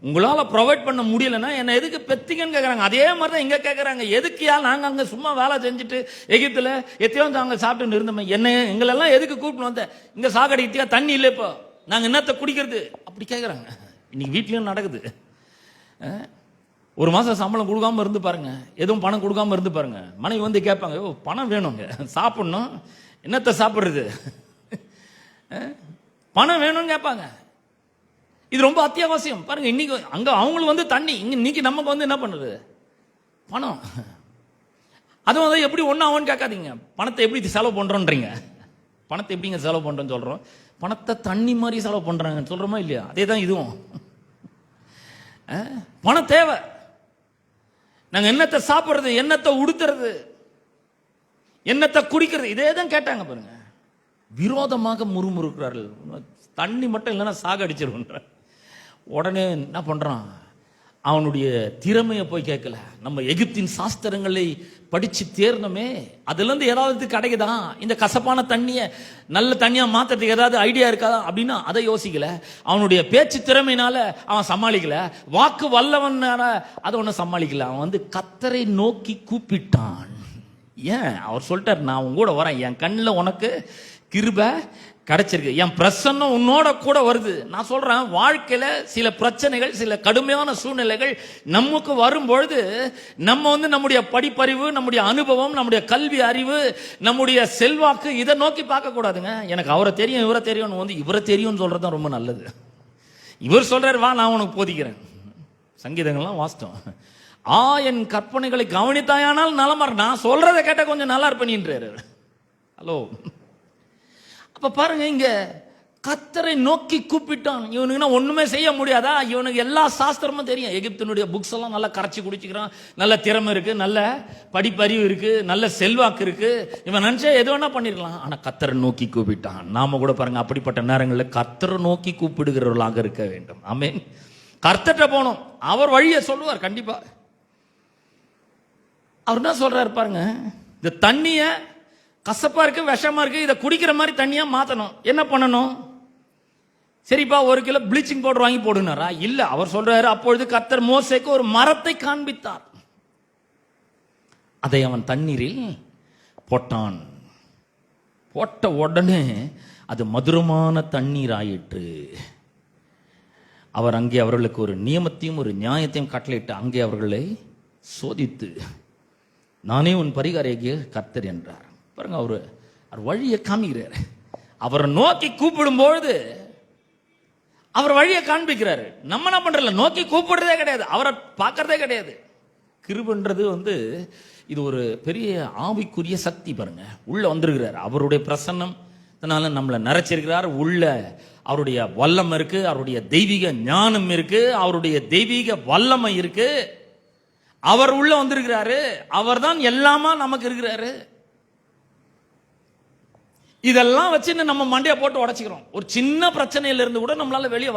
உங்களால் ப்ரொவைட் பண்ண முடியலைன்னா என்ன எதுக்கு பெத்திங்கன்னு கேட்குறாங்க. அதே மாதிரி தான் இங்கே கேட்குறாங்க, எதுக்கியா நாங்கள் அங்கே சும்மா வேலை செஞ்சுட்டு எகிப்தில் எத்தையோ அங்கே சாப்பிட்டுன்னு இருந்தோமே, என்ன எங்களெல்லாம் எதுக்கு கூப்பிட்டு வந்த, இங்கே சாக்கடைத்தியா தண்ணி இல்லை, இப்போ நாங்கள் என்னத்தை குடிக்கிறது அப்படி கேட்குறாங்க. இன்னைக்கு வீட்லேயும் நடக்குது. ஒரு மாதம் சம்பளம் கொடுக்காம இருந்து பாருங்க, எதுவும் பணம் கொடுக்காம இருந்து பாருங்க, மனைவி வந்து கேட்பாங்க, ஓ பணம் வேணுங்க சாப்பிடணும், என்னத்தை சாப்பிட்றது, பணம் வேணும்னு கேட்பாங்க. இது ரொம்ப அத்தியாவசியம் பாருங்க. இன்னைக்கு அங்கே அவங்களுக்கு வந்து தண்ணி, இன்னைக்கு நமக்கு வந்து என்ன பண்ணுறது, பணம். அதுவும் வந்து எப்படி ஒன்றும் ஆகும்னு கேட்காதீங்க. பணத்தை எப்படி செலவு பண்ணுறோன்றீங்க, பணத்தை எப்படிங்க செலவு பண்ணுறோன்னு சொல்கிறோம், பணத்தை தண்ணி மாதிரி செலவு பண்ணுறாங்கன்னு சொல்கிறோமா இல்லையா? அதே தான் இதுவும். பணம் தேவை. நாங்கள் என்னத்தை சாப்பிட்றது, என்னத்தை உடுத்துறது, என்னத்தை குடிக்கிறது, இதே தான் கேட்டாங்க பாருங்க. விரோதமாக முறுமுறுக்கிறார்கள். தண்ணி மட்டும் இல்லைன்னா சாக அடிச்சிருக்கின்ற. உடனே என்ன பண்ணுறான், அவனுடைய திறமையை போய் கேட்கல, நம்ம எகிப்தின் சாஸ்திரங்களை படிச்சு தேர்ந்தோமே, அதுலேருந்து ஏதாவது கிடைக்குதா, இந்த கசப்பான தண்ணியை நல்ல தண்ணியா மாத்துறதுக்கு ஏதாவது ஐடியா இருக்காதா அப்படின்னா அதை யோசிக்கல. அவனுடைய பேச்சு திறமையினால அவன் சமாளிக்கல, வாக்கு வல்லவனால அதை ஒன்றும் சமாளிக்கல. அவன் வந்து கர்த்தரை நோக்கி கூப்பிட்டான். ஏன் அவர் சொல்லிட்டார், நான் உன் கூட வரேன், என் கண்ணில் உனக்கு கிருபை கிடைச்சிருக்கு, என் பிரசன்னம் உன்னோட கூட வருது. நான் சொல்றேன், வாழ்க்கையில சில பிரச்சனைகள், சில கடுமையான சூழ்நிலைகள் நமக்கு வரும்பொழுது நம்ம வந்து நம்முடைய படிப்பறிவு, நம்முடைய அனுபவம், நம்முடைய கல்வி அறிவு, நம்முடைய செல்வாக்கு இதை நோக்கி பார்க்க கூடாதுங்க. எனக்கு அவரை தெரியும் இவரை தெரியும் வந்து இவரை தெரியும்னு சொல்றது தான் ரொம்ப நல்லது. இவர் சொல்றாரு, வா நான் உனக்கு போதிக்கிறேன். சங்கீதங்கள்லாம் வாஸ்தவம். என் கற்பனைகளை கவனித்தாயானால் நலமார், நான் சொல்றதை கேட்ட கொஞ்சம் நல்லா இருப்பேன்றாரு. ஹலோ, அப்ப பாருங்க, இங்க கர்த்தரை நோக்கி கூப்பிட்டான். இவனுக்குன்னா ஒண்ணுமே செய்ய முடியாதா? இவனுக்கு எல்லா சாஸ்திரமும் தெரியும், எகிப்தினுடைய புக்ஸ் எல்லாம் நல்லா கரைச்சி குடிச்சுக்கிறான், நல்ல திறமை இருக்கு, நல்ல படிப்பறிவு இருக்கு, நல்ல செல்வாக்கு இருக்கு, இவன் நினைச்சா எது வேணா பண்ணிருக்கலாம். ஆனா கர்த்தரை நோக்கி கூப்பிட்டான். நாம கூட பாருங்க, அப்படிப்பட்ட நேரங்களில் கர்த்தரை நோக்கி கூப்பிடுகிறவர்களாக இருக்க வேண்டும். ஆமென். கர்த்தர்ட்ட போனோம், அவர் வழியை சொல்லுவார் கண்டிப்பா. அவர் என்ன சொல்றாரு பாருங்க, இந்த தண்ணிய கசப்பா இருக்கு, விஷமா இருக்கு, இதை குடிக்கிற மாதிரி தண்ணியா மாத்தணும். என்ன பண்ணணும்? சரிப்பா, 1 கிலோ ப்ளீச்சிங் பவுடர் வாங்கி போடுனாரா? இல்ல. அவர் சொல்றாரு, அப்பொழுது கர்த்தர் மோசேக்கு ஒரு மரத்தை காண்பித்தார், அதை அவன் தண்ணீரில் போட்டான். போட்ட உடனே அது மதுரமான தண்ணீர் ஆயிற்று. அவர் அங்கே அவர்களுக்கு ஒரு நியமத்தையும் ஒரு நியாயத்தையும் கட்டளையிட்டு அங்கே அவர்களை சோதித்து, நானே உன் பரிகாரியாகிய கர்த்தர் என்றார். பாருங்க, அவர் வழியை காமிக்கிறார். அவரை நோக்கி கூப்பிடும்பொழுது அவர் வழியை காண்பிக்கிறாரு. நம்ம என்ன பண்றல, நோக்கி கூப்பிடுறதே கிடையாது, அவரை பார்க்கறதே கிடையாது. கிருபைன்றது வந்து இது ஒரு பெரிய ஆவிக்குரிய சக்தி. பாருங்க, உள்ள வந்திருக்கிறார், அவருடைய பிரசன்னம் அதனால நம்மளை நிறைச்சிருக்கிறார். உள்ள அவருடைய வல்லமை இருக்கு, அவருடைய தெய்வீக ஞானம் இருக்கு, அவருடைய தெய்வீக வல்லமை இருக்கு. அவர் உள்ள வந்திருக்கிறாரு, அவர் தான் எல்லாமா நமக்கு இருக்கிறாரு. இதெல்லாம் வச்சு நம்ம மண்டையை போட்டு உடைச்சிக்கிறோம். ஒரு சின்ன பிரச்சனையில இருந்து கூட நம்மளால வெளியே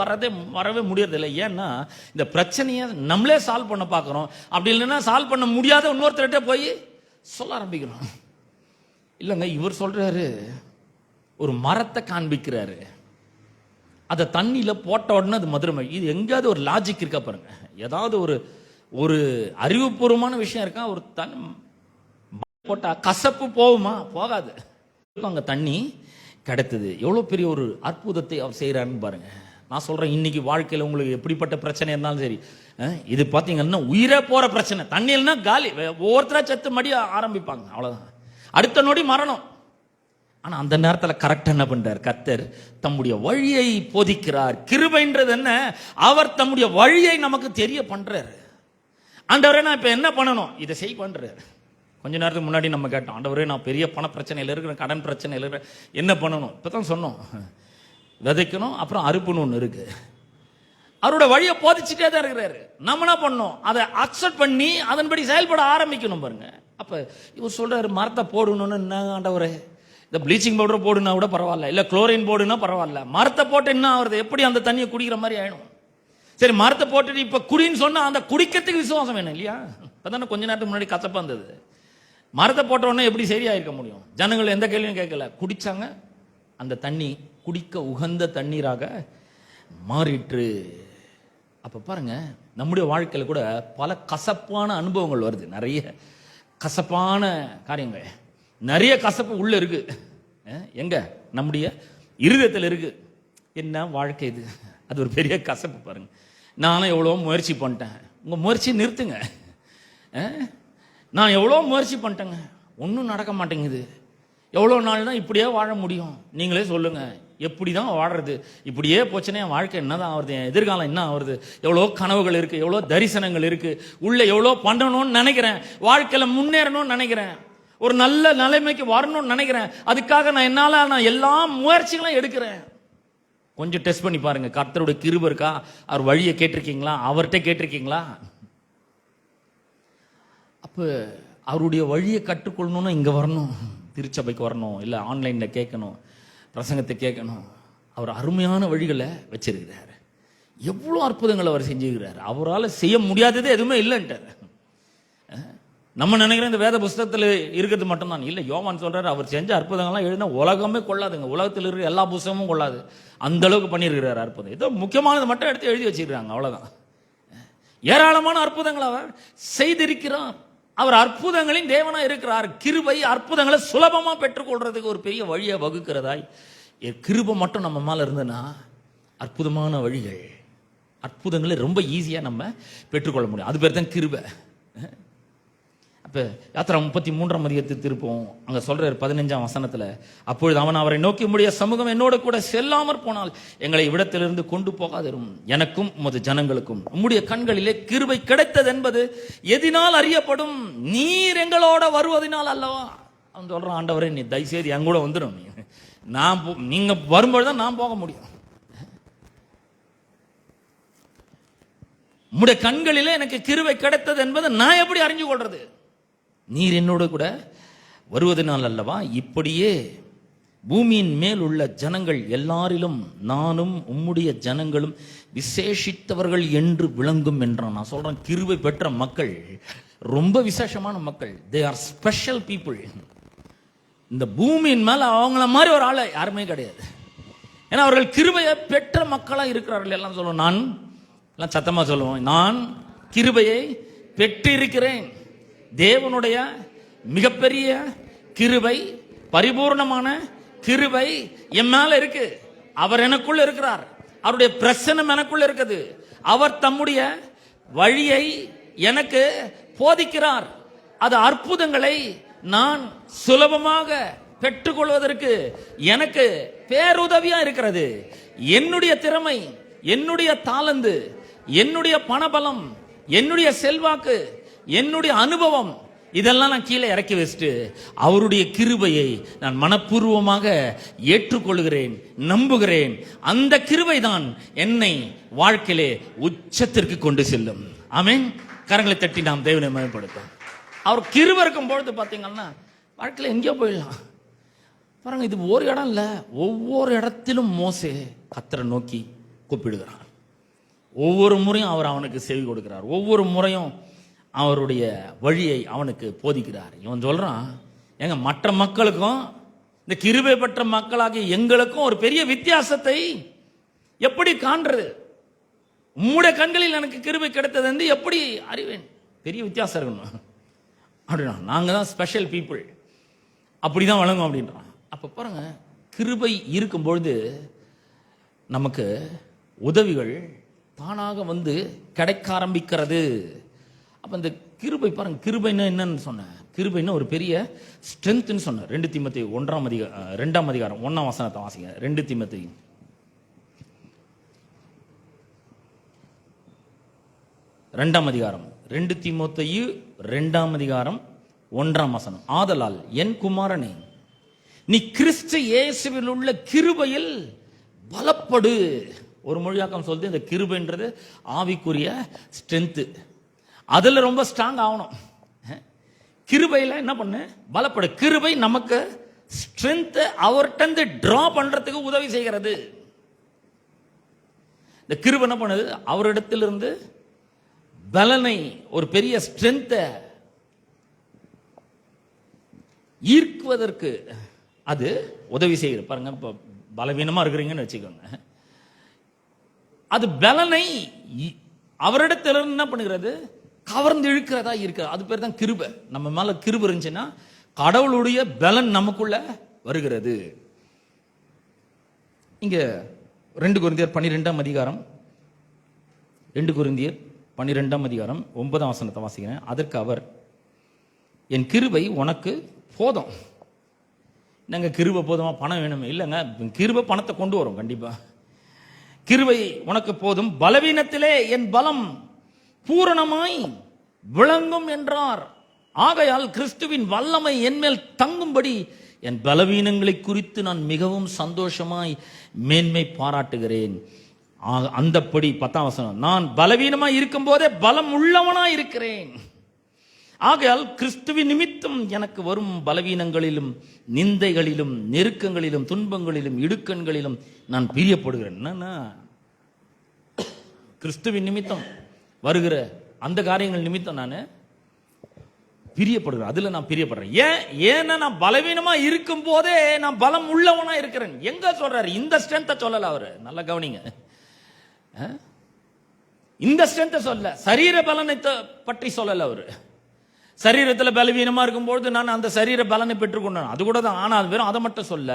வரவே முடியறதில்லை. ஏன்னா இந்த பிரச்சனையை நம்மளே சால்வ் பண்ண பார்க்கிறோம். அப்படி இல்லைன்னா சால்வ் பண்ண முடியாத இன்னொருத்தர்கிட்ட போய் சொல்ல ஆரம்பிக்கிறோம். இல்லைங்க, இவர் சொல்றாரு, ஒரு மரத்தை காண்பிக்கிறாரு, அதை தண்ணியில போட்ட உடனே அது மதுரை. இது எங்கேயாவது ஒரு லாஜிக் இருக்கா பாருங்க. ஏதாவது ஒரு அறிவுபூர்வமான விஷயம் இருக்கா? ஒரு போட்டா கசப்பு போகுமா? போகாது. அங்க தண்ணி கிடைத்தது. எவ்வளவு பெரிய ஒரு அற்புதத்தை அவர் செய்யறாருன்னு பாருங்க. நான் சொல்றேன், இன்னைக்கு வாழ்க்கையில உங்களுக்கு எப்படிப்பட்ட பிரச்சனை இருந்தாலும் சரி, இது பாத்தீங்கன்னா உயிரே போற பிரச்சனை. தண்ணியில்னா காலி, ஒவ்வொருத்தரா செத்து மடி ஆரம்பிப்பாங்க, அவ்வளவுதான். அடுத்த நொடி மரணம். ஆனா அந்த நேரத்தில் கரெக்டா என்ன பண்றார்? கர்த்தர் தம்முடைய வழியை போதிக்கிறார். கிருபைன்றது என்ன? அவர் தம்முடைய வழியை நமக்கு தெரிய பண்றாரு. ஆண்டவரே, நான் இப்ப என்ன பண்ணணும்? இதை செய் பண்றாரு. கொஞ்ச நேரத்துக்கு முன்னாடி நம்ம கேட்டோம், ஆண்டவரே நான் பெரிய பண பிரச்சனையில் இருக்கிறேன், கடன் பிரச்சனையில் இருக்கிறேன், என்ன பண்ணணும்? இப்பதான் சொன்னோம், விதைக்கணும், அப்புறம் அறுப்புன்னு ஒன்று இருக்கு. அவரோட வழியை போதிச்சுட்டே தான் இருக்கிறாரு. நம்ம என்ன பண்ணணும்? அதை அக்செப்ட் பண்ணி அதன்படி செயல்பட ஆரம்பிக்கணும் பாருங்க. அப்ப இவர் சொல்றாரு, மரத்தை போடணும்னு. என்ன ஆண்டவரே, இந்த ப்ளீச்சிங் பவுடர் போடுனா கூட பரவாயில்ல, இல்ல குளோரின் போடுனா பரவாயில்ல, மரத்தை போட்டு என்ன ஆகுறது? எப்படி அந்த தண்ணியை குடிக்கிற மாதிரி ஆயிடும். சரி, மரத்தை போட்டுட்டு இப்ப குடின்னு சொன்னா அந்த குடிக்கிறதுக்கு விசுவாசம் வேணும் இல்லையா? இப்பதானே கொஞ்ச நேரத்துக்கு முன்னாடி கசப்பா இருந்தது. மரத்தை போட்ட உடனே எப்படி சரியாயிருக்க முடியும்? ஜனங்கள் எந்த கேள்வியும் கேட்கல, குடிச்சாங்க. அந்த தண்ணி குடிக்க உகந்த தண்ணீராக மாறிற்று. அப்ப பாருங்க, நம்முடைய வாழ்க்கையில கூட பல கசப்பான அனுபவங்கள் வருது. நிறைய கசப்பான காரியங்கள், நிறைய கசப்பு உள்ள இருக்கு. எங்க? நம்முடைய இருதயத்தில் இருக்கு. என்ன வாழ்க்கை இது? அது ஒரு பெரிய கசப்பு பாருங்க. நானும் எவ்வளோ முயற்சி பண்ணிட்டேன். உங்க முயற்சி நிறுத்துங்க. நான் எவ்வளோ முயற்சி பண்ணிட்டேங்க, ஒன்றும் நடக்க மாட்டேங்குது. எவ்வளோ நாள் தான் இப்படியே வாழ முடியும்? நீங்களே சொல்லுங்க, எப்படி தான் வாடுறது? இப்படியே போச்சுன்னா என் வாழ்க்கை என்னதான் ஆகுறது? என் எதிர்காலம் என்ன ஆகுறது? எவ்வளோ கனவுகள் இருக்கு, எவ்வளோ தரிசனங்கள் இருக்கு, உள்ள எவ்வளோ பண்ணணும்னு நினைக்கிறேன், வாழ்க்கையில முன்னேறணும்னு நினைக்கிறேன், ஒரு நல்ல நிலைமைக்கு வரணும்னு நினைக்கிறேன். அதுக்காக நான் எல்லா முயற்சிகளும் எடுக்கிறேன். கொஞ்சம் டெஸ்ட் பண்ணி பாருங்க, கர்த்தருடைய கிருபை இருக்கா? அவர் வழியை கேட்டிருக்கீங்களா? அவர்கிட்ட கேட்டிருக்கீங்களா? அப்போ அவருடைய வழியை கற்றுக்கொள்ளணும்னா இங்கே வரணும், திருச்சபைக்கு வரணும், இல்லை ஆன்லைனில் கேட்கணும், பிரசங்கத்தை கேட்கணும். அவர் அருமையான வழிகளை வச்சிருக்கிறார். எவ்வளோ அற்புதங்களை அவர் செஞ்சுக்கிறார். அவரால் செய்ய முடியாதது எதுவுமே இல்லைன்ட்டார். நம்ம நினைக்கிறோம் இந்த வேத புஸ்தகத்தில் இருக்கிறது மட்டும்தான். இல்லை, யோவான் சொல்றாரு, அவர் செஞ்ச அற்புதங்கள்லாம் எழுதினா உலகமே கொள்ளாதுங்க, உலகத்தில் இருக்கிற எல்லா புஸ்தகமும் கொள்ளாது, அந்த அளவுக்கு பண்ணியிருக்கிறார் அற்புதம். ஏதோ முக்கியமானது மட்டும் எடுத்து எழுதி வச்சிருக்காங்க, அவ்வளோதான். ஏராளமான அற்புதங்களை அவர் செய்திருக்கிறார். அவர் அற்புதங்களின் தேவனா இருக்கிறார். கிருபை அற்புதங்களை சுலபமா பெற்றுக்கொள்றதுக்கு ஒரு பெரிய வழியை வகுக்கிறதாய் கிருபை மட்டும் நம்ம மேல இருந்ததுன்னா அற்புதமான வழிகள், அற்புதங்களை ரொம்ப ஈஸியா நம்ம பெற்றுக்கொள்ள முடியும். அது பேர் தான் கிருபை. அப்ப யாத்திரா 33ஆம் அதிகாரத்துக்கு திருப்போம். அங்க சொல்றாரு 15ஆம் வசனத்துல, அப்பொழுது அவன் அவரை நோக்கி, உம்முடைய சமூகம் என்னோட கூட செல்லாமற் போனால் எங்களை இவ்விடத்திலிருந்து கொண்டு போகாதிரும், எனக்கும் உமது ஜனங்களுக்கும் உம்முடைய கண்களிலே கிருபை கிடைத்தது என்பது எதினால் அறியப்படும், நீர் எங்களோட வருவதனால் அல்லவா. அவன் சொல்றான், ஆண்டவரே நீ தயவுசெய்து என் கூட வந்துடும், நீங்க வரும்பொழுதுதான் நான் போக முடியும். உம்முடைய கண்களிலே எனக்கு கிருபை கிடைத்தது என்பதை நான் எப்படி அறிஞ்சு கொள்றது? நீர் என்னோடு கூட வருவதனால் அல்லவா. இப்படியே பூமியின் மேல் உள்ள ஜனங்கள் எல்லாரிலும் நானும் உம்முடைய ஜனங்களும் விசேஷித்தவர்கள் என்று விளங்கும் என்றான். நான் சொல்றேன், கிருபை பெற்ற மக்கள் ரொம்ப விசேஷமான மக்கள். They are special people. இந்த பூமியின் மேல அவங்கள மாதிரி ஒரு ஆளை யாருமே கிடையாது. ஏன்னா அவர்கள் கிருபையை பெற்ற மக்களா இருக்கிறார்கள். எல்லாம் சொல்லுவோம், நான் எல்லாம் சத்தமா சொல்லுவோம், நான் கிருபையை பெற்றிருக்கிறேன். தேவனுடைய மிகப்பெரிய கிருபை, பரிபூர்ணமான கிருபை என் மேல இருக்கு. அவர் எனக்குள்ள இருக்கிறார், அவருடைய பிரசன்னம் எனக்குள்ள இருக்குது. அவர் தம்முடைய வழியை எனக்கு போதிக்கிறார். அது அற்புதங்களை நான் சுலபமாக பெற்றுக்கொள்வதற்கு எனக்கு பேருதவியா இருக்கிறது. என்னுடைய திறமை, என்னுடைய தாளந்து, என்னுடைய பணபலம், என்னுடைய செல்வாக்கு, என்னுடைய அனுபவம், இதெல்லாம் நான் கீழே இறக்கி வச்சுட்டு அவருடைய கிருபையை நான் மனப்பூர்வமாக ஏற்றுக்கொள்கிறேன், நம்புகிறேன். அந்த கிருபை தான் என்னை வாழ்க்கையிலே உச்சத்திற்கு கொண்டு செல்லும். ஆமென். கரங்களை தட்டி நாம் தேவனை மகிமைப்படுத்தும். அவர் கிருபை இருக்கும் பொழுது பார்த்தீங்கன்னா வாழ்க்கையில் எங்கேயோ போயிடலாம். பாருங்க, இது ஒரு இடம் இல்லை, ஒவ்வொரு இடத்திலும் மோசே கர்த்தரை நோக்கி கூப்பிடுகிறார். ஒவ்வொரு முறையும் அவர் அவனுக்கு செவி கொடுக்கிறார். ஒவ்வொரு முறையும் அவருடைய வழியை அவனுக்கு போதிக்கிறார். இவன் சொல்றான், எங்க மற்ற மக்களுக்கும் இந்த கிருபை பெற்ற மக்களாகிய எங்களுக்கும் ஒரு பெரிய வித்தியாசத்தை எப்படி காண்றது? உம்முடைய கண்களில் எனக்கு கிருபை கிடைத்தது என்று எப்படி அறிவேன்? பெரிய வித்தியாசம் இருக்கணும் அப்படின்னா, நாங்க தான் ஸ்பெஷல் பீப்புள், அப்படிதான் வழங்கும் அப்படின்றான். அப்ப பாருங்க, கிருபை இருக்கும்பொழுது நமக்கு உதவிகள் தானாக வந்து கிடைக்க ஆரம்பிக்கிறது. அப்ப இந்த கிருபை பாருங்க, கிருபைன்னா என்னன்னு சொன்னேன், கிருபைன்னா ஒரு பெரிய ஸ்ட்ரென்த்னு சொன்னேன். 2 தீமோத்தேயு 2ஆம் அதிகாரம் 1ஆம் வசனத்தை வாசிங்க. 2 தீமோத்தேயு 2ஆம் அதிகாரம் 2 தீமோத்தேயு 2ஆம் அதிகாரம் 1ஆம் வசனம். ஆதலால் என் குமாரனே, நீ கிறிஸ்து இயேசுவில் உள்ள கிருபையில் பலப்படு. ஒரு மொழியாக்கம் சொல்லுது, இந்த கிருபைன்றது ஆவிக்குரிய ஸ்ட்ரென்த். அதுல ரொம்ப ஸ்ட்ராங் ஆகணும். கிருபையில என்ன பண்ணு, பலப்படு. கிருபை நமக்கு ஸ்ட்ரென்த் அவர்கிட்ட டிரா பண்றதுக்கு உதவி செய்கிறது. இந்த கிருபை என்ன பண்ணுது, அவரிடத்திலிருந்து பலனை, ஒரு பெரிய ஸ்ட்ரென்த்தை ஈர்க்குவதற்கு அது உதவி செய்கிறது. பாருங்க, இப்போ பலவீனமா இருக்கிறீங்கன்னு வச்சுக்கோங்க, அது பலனை அவரிடத்திலிருந்து என்ன பண்ணுகிறது, கவர்ந்து இழுக்கிறதா இருக்கிறது. அது பேர் தான் கிருபை. நம்ம மேல கிருபை இருந்துச்சுன்னா கடவுளுடைய பலன் நமக்குள்ள வருகிறது. இங்க 2 கொரிந்தியர் 12ஆம் அதிகாரம் 2 கொரிந்தியர் 12ஆம் அதிகாரம் 9ஆம் வசனத்தை வாசிக்கிறேன். அதற்கு அவர், என் கிருபை உனக்கு போதும். நாங்க கிருபை போதுமா, பணம் வேணுமே? இல்லைங்க, கிருபை பணத்தை கொண்டு வரும் கண்டிப்பா. கிருபை உனக்கு போதும், பலவீனத்திலே என் பலம் பூரணமாய் விளங்கும் என்றார். ஆகையால் கிறிஸ்துவின் வல்லமை என்மேல் தங்கும்படி என் பலவீனங்களை குறித்து நான் மிகவும் சந்தோஷமாய் மேன்மை பாராட்டுகிறேன். அந்தப்படி 10ஆம் வசனம், நான் பலவீனமாய் இருக்கும் போதே பலம் உள்ளவனாய் இருக்கிறேன். ஆகையால் கிறிஸ்துவின் நிமித்தம் எனக்கு வரும் பலவீனங்களிலும் நிந்தைகளிலும் நெருக்கங்களிலும் துன்பங்களிலும் இடுக்கண்களிலும் நான் பிரியப்படுகிறேன். என்னன்னா, கிறிஸ்துவின் நிமித்தம் வருகிற அந்த காரியங்கள் நிமித்தம் நான் பிரியப்படுகிறேன். அதுல நான் பிரியப்படுறேன். ஏன்னா நான் பலவீனமா இருக்கும் போதே நான் பலம் உள்ளவனா இருக்கிறேன். எங்க சொல்றாரு? இந்த ஸ்ட்ரென்த்தை சொல்லல அவரு, நல்லா கவனிங்க. இந்த ஸ்ட்ரென்த்தை சொல்ல, சரீர பலனை பற்றி சொல்லல அவரு. சரீரத்தில் பலவீனமா இருக்கும்போது நான் அந்த சரீர பலனை பெற்றுக்கொண்டேன், அது கூட தான். ஆனால் வெறும் அதை மட்டும் சொல்ல,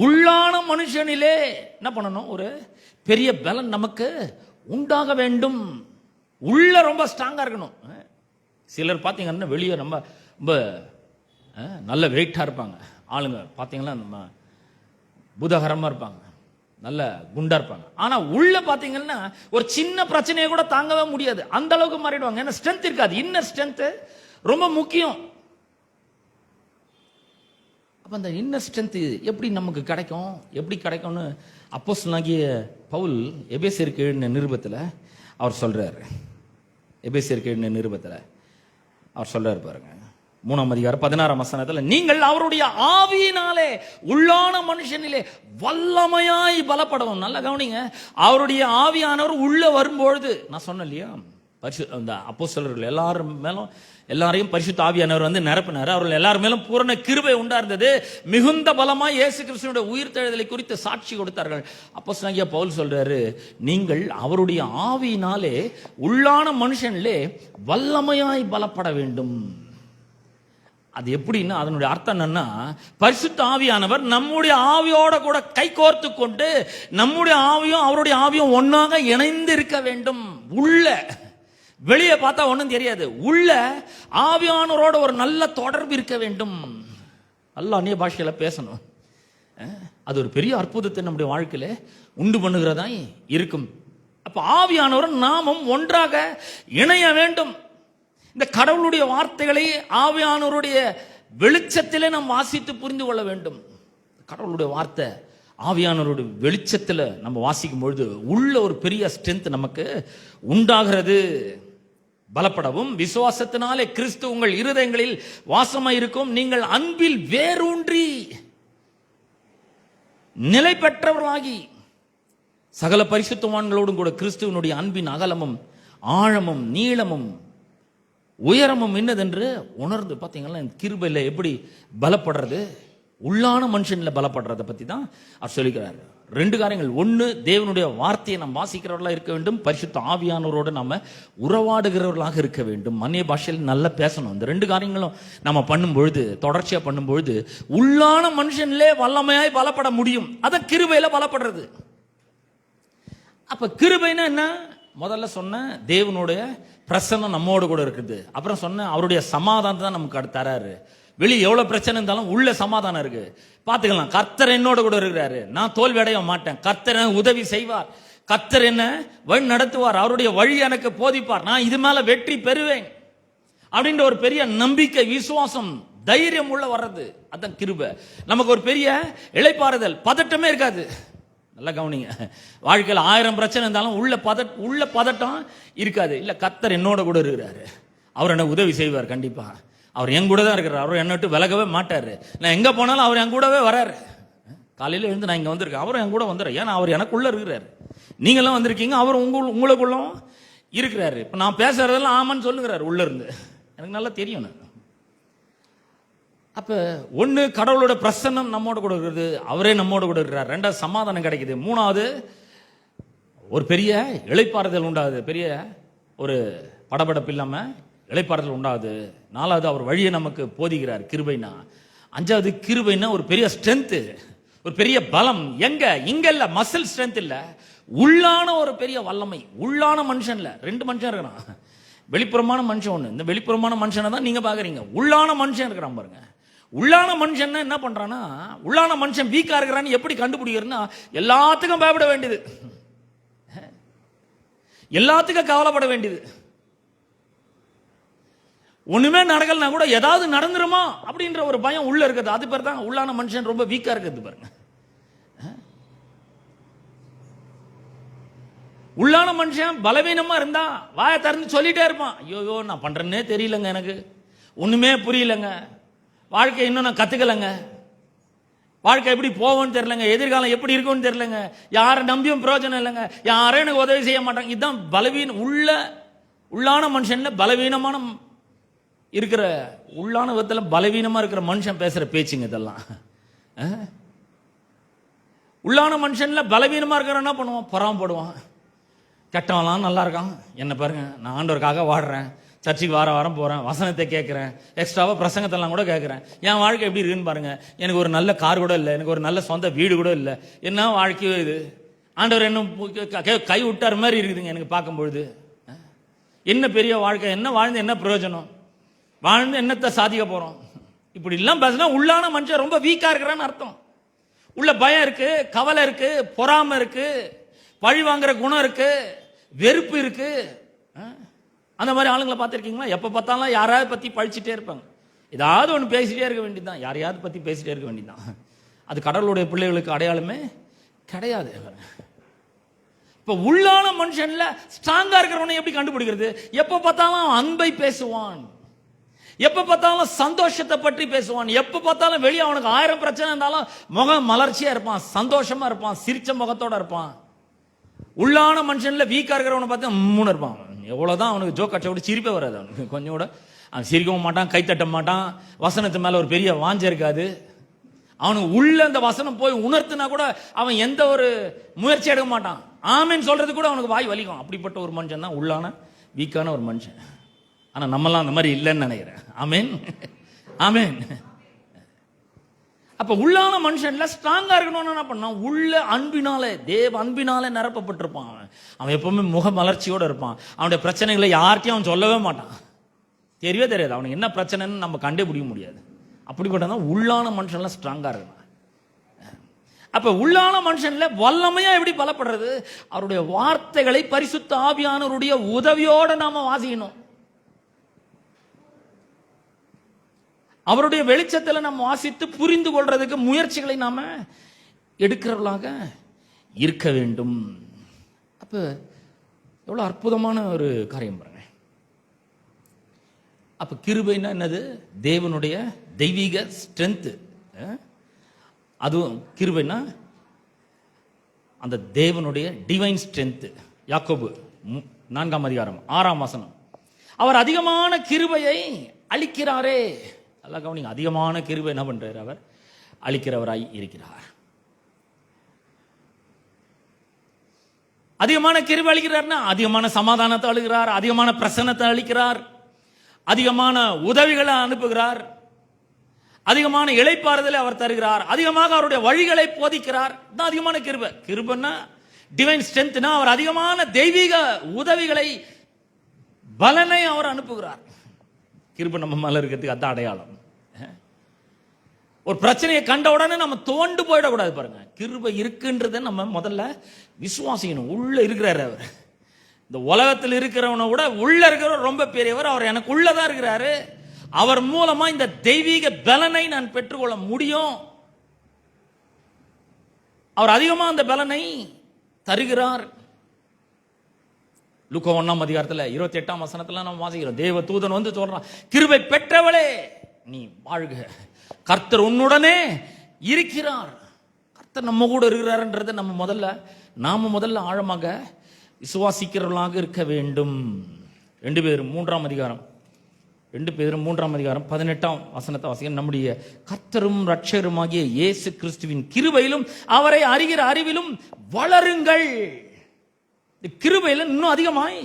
உள்ளான மனுஷனிலே என்ன பண்ணணும், ஒரு பெரிய பலன் நமக்கு உண்டாக வேண்டும். உள்ள ரொம்ப ஸ்ட்ராங்கா இருக்கணும். சிலர் பார்த்தீங்கன்னா வெளியே ரொம்ப ரொம்ப நல்ல வெயிட்டா இருப்பாங்க ஆளுங்க, பார்த்தீங்கன்னா நம்ம புதகரமா இருப்பாங்க, நல்ல குண்டா இருப்பாங்க. ஆனா உள்ள பாத்தீங்கன்னா ஒரு சின்ன பிரச்சனையை கூட தாங்கவே முடியாது, அந்த அளவுக்கு மாறிடுவாங்க. ஏன்னா ஸ்ட்ரென்த் இருக்காது. இன்னர் ஸ்ட்ரென்த் ரொம்ப முக்கியம். அப்ப அந்த இன்னர் ஸ்ட்ரென்த் எப்படி நமக்கு கிடைக்கும், எப்படி கிடைக்கும்னு அப்போஸ்தலனாகிய பவுல் எபேசியருக்கு எழுதின நிருபத்தில் அவர் சொல்றாரு. எபேசியருக்கு எழுதின நிருபத்தில் அவர் சொல்றாரு பாருங்க, 3ஆம் அதிகாரம் 16ஆம் வசனத்துல, நீங்கள் அவருடைய ஆவியினாலே உள்ளான மனுஷனிலே வல்லமையாய் பலப்படவும். நல்லா கவனிங்க, அவருடைய ஆவியானவர் உள்ள வரும்பொழுது, நான் சொன்னேன் இல்லையா, அந்த அப்போஸ்தலர்கள் எல்லாரையும் பரிசுத்த ஆவியானவர் வந்து நிரப்பினார். அவர்கள் எல்லாரும் மேலும் பூரண கிருபை உண்டா இருந்தது. மிகுந்த பலமாய் இயேசு கிறிஸ்துவினுடைய உயிர்த்தெழுதலை குறித்து சாட்சி கொடுத்தார்கள். அப்போஸ்தலனாகிய பவுல் சொல்றாரு, நீங்கள் அவருடைய ஆவியினாலே உள்ளான மனுஷனிலே வல்லமையாய் பலப்பட வேண்டும். அது எப்படின்னா, அதனுடைய அர்த்தம் என்னன்னா, பரிசுத்த ஆவியானவர் நம்முடைய ஆவியோட கூட கை கோர்த்து கொண்டு நம்முடைய ஆவியும் அவருடைய ஆவியும் ஒன்னாக இணைந்து இருக்க வேண்டும். உள்ள வெளியே பார்த்தா ஒன்றும் தெரியாது, உள்ள ஆவியானவரோட ஒரு நல்ல தொடர்பு இருக்க வேண்டும். நல்ல அந்நிய பாஷையில பேசணும். அது ஒரு பெரிய அற்புதத்தை நம்முடைய வாழ்க்கையில உண்டு பண்ணுகிறதா இருக்கும். அப்ப ஆவியானவர் நாமும் ஒன்றாக இணைய வேண்டும். இந்த கடவுளுடைய வார்த்தைகளை ஆவியானவருடைய வெளிச்சத்திலே நாம் வாசித்து புரிந்து கொள்ள வேண்டும். கடவுளுடைய வார்த்தை ஆவியானவருடைய வெளிச்சத்தில் நம்ம வாசிக்கும் பொழுது உள்ள ஒரு பெரிய ஸ்ட்ரென்த் நமக்கு உண்டாகிறது. பலப்படவும் விசுவாசத்தினாலே கிறிஸ்து உங்கள் இருதயங்களில் வாசமாயிருக்கும், நீங்கள் அன்பில் வேரூன்றி நிலை பெற்றவர்களாகி சகல பரிசுத்தவான்களோடும் கூட கிறிஸ்துவனுடைய அன்பின் அகலமும் ஆழமும் நீளமும் உயரமும் என்னதென்று உணர்ந்து. பார்த்தீங்களா கிருபையில எப்படி பலப்படுறது, உள்ளான மனுஷன்ல பலப்படுறதை பத்தி தான் அவர் சொல்லிக்கிறார். 2 காரியங்கள். 1, தேவனுடைய வார்த்தையை நாம் வாசிக்கிறவர்களாக இருக்க வேண்டும். பரிசுத்த ஆவியானவரோடு நாம உறவாடுகிறவர்களாக இருக்க வேண்டும். அந்நிய பாஷையில் நல்லா பேசணும். இந்த 2 காரியங்களும் நம்ம பண்ணும்பொழுது, தொடர்ச்சியா பண்ணும்பொழுது உள்ளான மனுஷன்லே வல்லமையாய் பலப்பட முடியும். அதான் கிருபையில பலப்படுறது. அப்ப கிருபைனா என்ன? முதல்ல சொன்ன தேவனுடைய பிரசன்னம் நம்மோடு கூட இருக்குது. அப்புறம் சொன்ன அவருடைய சமாதானத்தை தான் நமக்கு தராரு. வெளியே எவ்வளவு பிரச்சனை இருந்தாலும் உள்ள சமாதானம் இருக்கு. பாத்துக்கலாம், கர்த்தர் என்னோட கூட இருக்கிறாரு, நான் தோல்வி அடைய மாட்டேன், கர்த்தர் உதவி செய்வார், கர்த்தர் என்ன வழி நடத்துவார், அவருடைய வழி எனக்கு போதிப்பார், நான் இது மேல வெற்றி பெறுவேன் அப்படின்ற ஒரு பெரிய நம்பிக்கை, விசுவாசம், தைரியம் உள்ள வர்றது. அதான் கிருபை. நமக்கு ஒரு பெரிய இளைப்பாறுதல், பதட்டமே இருக்காது. நல்லா கவனிங்க, வாழ்க்கையில் 1000 பிரச்சனை இருந்தாலும் உள்ள பதட்டம் இருக்காது. இல்ல, கர்த்தர் என்னோட கூட இருக்கிறாரு, அவர் எனக்கு உதவி செய்வார், கண்டிப்பா அவர் என் கூட தான் இருக்கிறார், அவர் என்னை விட்டு விலகவே மாட்டாரு, நான் எங்க போனாலும் அவர் என் கூடவே வராரு. காலையில எழுந்து நான் இங்க வந்திருக்கேன், அவரும் என் கூட வந்துடுறேன். ஏன்னா அவர் எனக்குள்ள இருக்கிறாரு, நீங்களும் வந்திருக்கீங்க, அவர் உங்களுக்குள்ளும் இருக்கிறாரு. இப்ப நான் பேசுறதெல்லாம் ஆமான்னு சொல்லுகிறாரு உள்ள இருந்து, எனக்கு நல்லா தெரியும். அப்ப 1, கடவுளோட பிரசன்னம் நம்மோட கூட இருக்கிறது, அவரே நம்மோட கூட இருக்கிறார். 2, சமாதானம் கிடைக்குது. 3, ஒரு பெரிய இளைப்பாறுதல் உண்டாகுது, பெரிய ஒரு படபடப்பு இல்லாம இளைப்பாறுதல் உண்டாகுது. 4, அவர் வழியை நமக்கு போதிக்கிறார் கிருபைனா. 5, கிருபைனா ஒரு பெரிய ஸ்ட்ரென்த், ஒரு பெரிய பலம். இங்க இல்ல, மசில் ஸ்ட்ரென்த் இல்ல, உள்ளான ஒரு பெரிய வல்லமை. உள்ளான மனுஷன்ல 2 மனுஷன் இருக்கிறான். வெளிப்புறமான மனுஷன் ஒண்ணு, இந்த வெளிப்புறமான மனுஷனை தான் நீங்க பாக்குறீங்க. உள்ளான மனுஷன் இருக்கிறான் பாருங்க. உள்ளான மனுஷன் என்ன பண்றானா, உள்ளான மனுஷன் வீக்கா இருக்கிறான்னு எப்படி கண்டுபிடிக்கிறதுனா, எல்லாத்துக்கும் பயப்பட வேண்டியது, எல்லாத்துக்கும் கவலைப்பட வேண்டியது. ஒண்ணுமே நடக்கலனா கூட ஏதாவது நடந்துருமா அப்படின்ற ஒரு பயம் உள்ள இருக்குது. அது பேர் தான் உள்ளான மனுஷன் ரொம்ப வீக்கா இருக்குது பாருங்க. உள்ளான மனுஷன் பலவீனமா இருந்தா வாயை திறந்து சொல்லிட்டே இருப்பான், ஐயோ நான் பண்றேன்னே தெரியலங்க, எனக்கு ஒண்ணுமே புரியலங்க, வாழ்க்கை இன்னும் நான் கத்துக்கலங்க, வாழ்க்கை எப்படி போவோன்னு தெரியலங்க, எதிர்காலம் எப்படி இருக்கும்னு தெரியலங்க, யாரை நம்பியும் பிரயோஜனம் இல்லைங்க, யாரும் எனக்கு உதவி செய்ய மாட்டாங்க. இதுதான் பலவீனம். உள்ளான மனுஷன்ல பலவீனமான இருக்கிற, உள்ளான விதத்தில் பலவீனமா இருக்கிற மனுஷன் பேசுற பேச்சுங்க இதெல்லாம். உள்ளான மனுஷன்ல பலவீனமா இருக்கிற என்ன பண்ணுவான், பொறாமப்படுவான், கெட்டவன்லாம் நல்லா இருக்கான், என்ன பாருங்க நான் ஆண்டவருக்காக வாடுறேன், சர்ச்சுக்கு வாரம் போறேன், வசனத்தை கேட்கிறேன், எக்ஸ்ட்ராவா பிரசங்கத்தெல்லாம் கூட கேட்கிறேன், என் வாழ்க்கை எப்படி இருக்குன்னு பாருங்க, எனக்கு ஒரு நல்ல கார் கூட இல்லை, எனக்கு ஒரு நல்ல சொந்த வீடு கூட இல்லை, என்ன வாழ்க்கையோ இது, ஆண்டவர் என்ன கை விட்டார் மாதிரி இருக்குதுங்க எனக்கு பார்க்கும்பொழுது. என்ன பெரிய வாழ்க்கை, என்ன வாழ்ந்து என்ன பிரயோஜனம், வாழ்ந்து என்னத்தை சாதிக்க போறோம், இப்படி எல்லாம் பேசினா உள்ளான மனுஷன் ரொம்ப வீக்கா இருக்கிறான்னு அர்த்தம். உள்ள பயம் இருக்கு, கவலை இருக்கு, பொறாமை இருக்கு, பழி வாங்குற குணம் இருக்கு, வெறுப்பு இருக்கு. அந்த மாதிரி ஆளுங்களை பார்த்துருக்கீங்களா? எப்ப பார்த்தாலும் யாராவது பத்தி பழிச்சுட்டே இருப்பாங்க, ஏதாவது ஒன்று பேசிட்டே இருக்க வேண்டியதுதான், யாரையாவது பத்தி பேசிட்டே இருக்க வேண்டியதுதான். அது கடவுளுடைய பிள்ளைகளுக்கு அடையாளமே கிடையாது. இப்ப உள்ளான மனுஷன்ல ஸ்ட்ராங்கா இருக்கிறவனை எப்படி கண்டுபிடிக்கிறது? எப்ப பார்த்தாலும் அன்பை பேசுவான், எப்ப பார்த்தாலும் சந்தோஷத்தை பற்றி பேசுவான், எப்ப பார்த்தாலும் வெளியே அவனுக்கு 1000 பிரச்சனை இருந்தாலும் முகம் மலர்ச்சியா இருப்பான், சந்தோஷமா இருப்பான், சிரிச்ச முகத்தோட இருப்பான். உள்ளான மனுஷன்ல வீக்கா இருக்கிறவனை பார்த்து 3 இருப்பான், எவ்வளவுதான் அவனுக்கு ஜோக் அடிச்ச கூட சிரிப்பே வராது, அவனுக்கு கொஞ்சம் கூட அவன் சிரிக்கவும் மாட்டான், கைத்தட்ட மாட்டான், வசனத்து மேல ஒரு பெரிய வாஞ்ச இருக்காது அவனுக்கு. உள்ள அந்த வசனம் போய் உணர்த்தினா கூட அவன் எந்த ஒரு முயற்சி எடுக்க மாட்டான், ஆமேன்னு சொல்றது கூட அவனுக்கு வாய் வலிக்கும். அப்படிப்பட்ட ஒரு மனுஷன் தான் உள்ளான வீக்கான ஒரு மனுஷன். ஆனா நம்மலாம் அந்த மாதிரி இல்லைன்னு நினைக்கிறேன். ஆமேன், ஆமேன். அப்ப உள்ளான மனுஷன்ல ஸ்ட்ராங்கா இருக்கணும்னு என்ன பண்ணான், உள்ள அன்பினாலே, தேவ அன்பினாலே நிரப்பப்பட்டிருப்பான். அவன் எப்பவுமே முக மலர்ச்சியோட இருப்பான். அவனுடைய பிரச்சனைகளை யார்கிட்டையும் அவன் சொல்லவே மாட்டான், தெரியவே தெரியாது அவனுக்கு என்ன பிரச்சனைன்னு நம்ம கண்டுபிடிக்க முடியாது. அப்படிப்பட்டதான் உள்ளான மனுஷன்ல ஸ்ட்ராங்கா இருக்கணும். அப்ப உள்ளான மனுஷன்ல வல்லமையா எப்படி பலப்படுறது? அவருடைய வார்த்தைகளை பரிசுத்த ஆவியானவருடைய உதவியோட நாம வாசிக்கணும். அவருடைய வெளிச்சத்தில் நம்ம வாசித்து புரிந்து கொள்றதுக்கு முயற்சிகளை நாம எடுக்கிறவர்களாக இருக்க வேண்டும். அப்ப எவ்வளவு அற்புதமான ஒரு காரியம் பாருங்க. அப்ப கிருபைனா என்னது? தேவனுடைய தெய்வீக ஸ்ட்ரென்த். அதுவும் கிருபைனா அந்த தேவனுடைய டிவைன் ஸ்ட்ரென்த். யாக்கோபு 4ஆம் அதிகாரம் 6ஆம் வசனம். அவர் அதிகமான கிருபையை அளிக்கிறாரே. நல்லா கவனிங்க, அதிகமான கிருபை என்ன பண்றாரு? அவர் அளிக்கிறவராய் இருக்கிறார். அதிகமான கிருபை அளிக்கிறார்னா அதிகமான சமாதானத்தை அளிக்கிறார், அதிகமான பிரசன்னத்தை அளிக்கிறார், அதிகமான உதவிகளை அனுப்புகிறார், அதிகமான இளைப்பாறுதலை அவர் தருகிறார், அதிகமாக அவருடைய வழிகளை போதிக்கிறார். தான் அதிகமான கிருபை. கிருபைன்னா டிவைன் ஸ்ட்ரென்த்னா அவர் அதிகமான தெய்வீக உதவிகளை, பலனை அவர் அனுப்புகிறார். கிருபை நம்ம மேல இருக்கிறதுக்கு அதான் அடையாளம். ஒரு பிரச்சனையை கண்ட உடனே நம்ம தோண்டு போயிடக்கூடாது. பாருங்க, கிருபை இருக்குன்றதை நம்ம முதல்ல விசுவாசிக்கணும். உள்ள இருக்கிறாரு அவர். இந்த உலகத்தில் இருக்கிறவனை விட உள்ள இருக்கிறவர் ரொம்ப பெரியவர். அவர் எனக்கு உள்ளதான் இருக்கிறாரு. அவர் மூலமா இந்த தெய்வீக பலனை நான் பெற்றுக்கொள்ள முடியும். அவர் அதிகமா அந்த பலனை தருகிறார். லூக்கா 1ஆம் அதிகாரத்துல 28ஆம் வசனத்துல நம்ம வாசிக்கிறோம். தேவ தூதன் வந்து சொல்றான், கிருபை பெற்றவளே நீ வாழ்க, கர்த்தர் உன்னுடனே இருக்கிறார். கர்த்தர் நம்ம கூட இருக்கிறார்ன்றதை நாம முதல்ல ஆழமாக விசுவாசிக்கிறவர்களாக இருக்க வேண்டும். 2 பேரும் 3ஆம் அதிகாரம் 18ஆம் வசனத்தை வாசிக்க, நம்முடைய கர்த்தரும் இரட்சகருமாகிய இயேசு கிறிஸ்துவின் கிருபையிலும் அவரை அறிகிற அறிவிலும் வளருங்கள். கிருபையில இன்னும் அதிகமாய்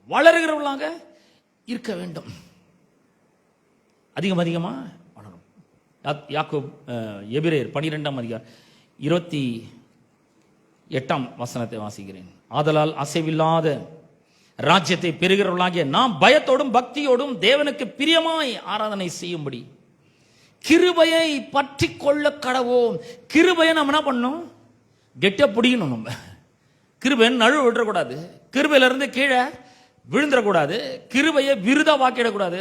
வளருகிறவர்களாக இருக்க வேண்டும். அதிகமா வளரும். யாக்கோபு எபிரேயர் 12ஆம் அதிகாரம் 28ஆம் வசனத்தை வாசிக்கிறேன். ஆதலால் அசைவில்லாத ராஜ்யத்தை பெறுகிறவர்களாகிய நாம் பயத்தோடும் பக்தியோடும் தேவனுக்கு பிரியமாய் ஆராதனை செய்யும்படி கிருபையை பற்றி கொள்ள கடவோம். கிருபையை நம்ம என்ன பண்ணணும்? கெட்ட பிடிக்கணும். நம்ம கிருபையை நழுவ விட்டுறக்கூடாது. கிருபையில இருந்து கீழே விழுந்துடக்கூடாது. கிருபையை விருதா வாக்கிடக்கூடாது,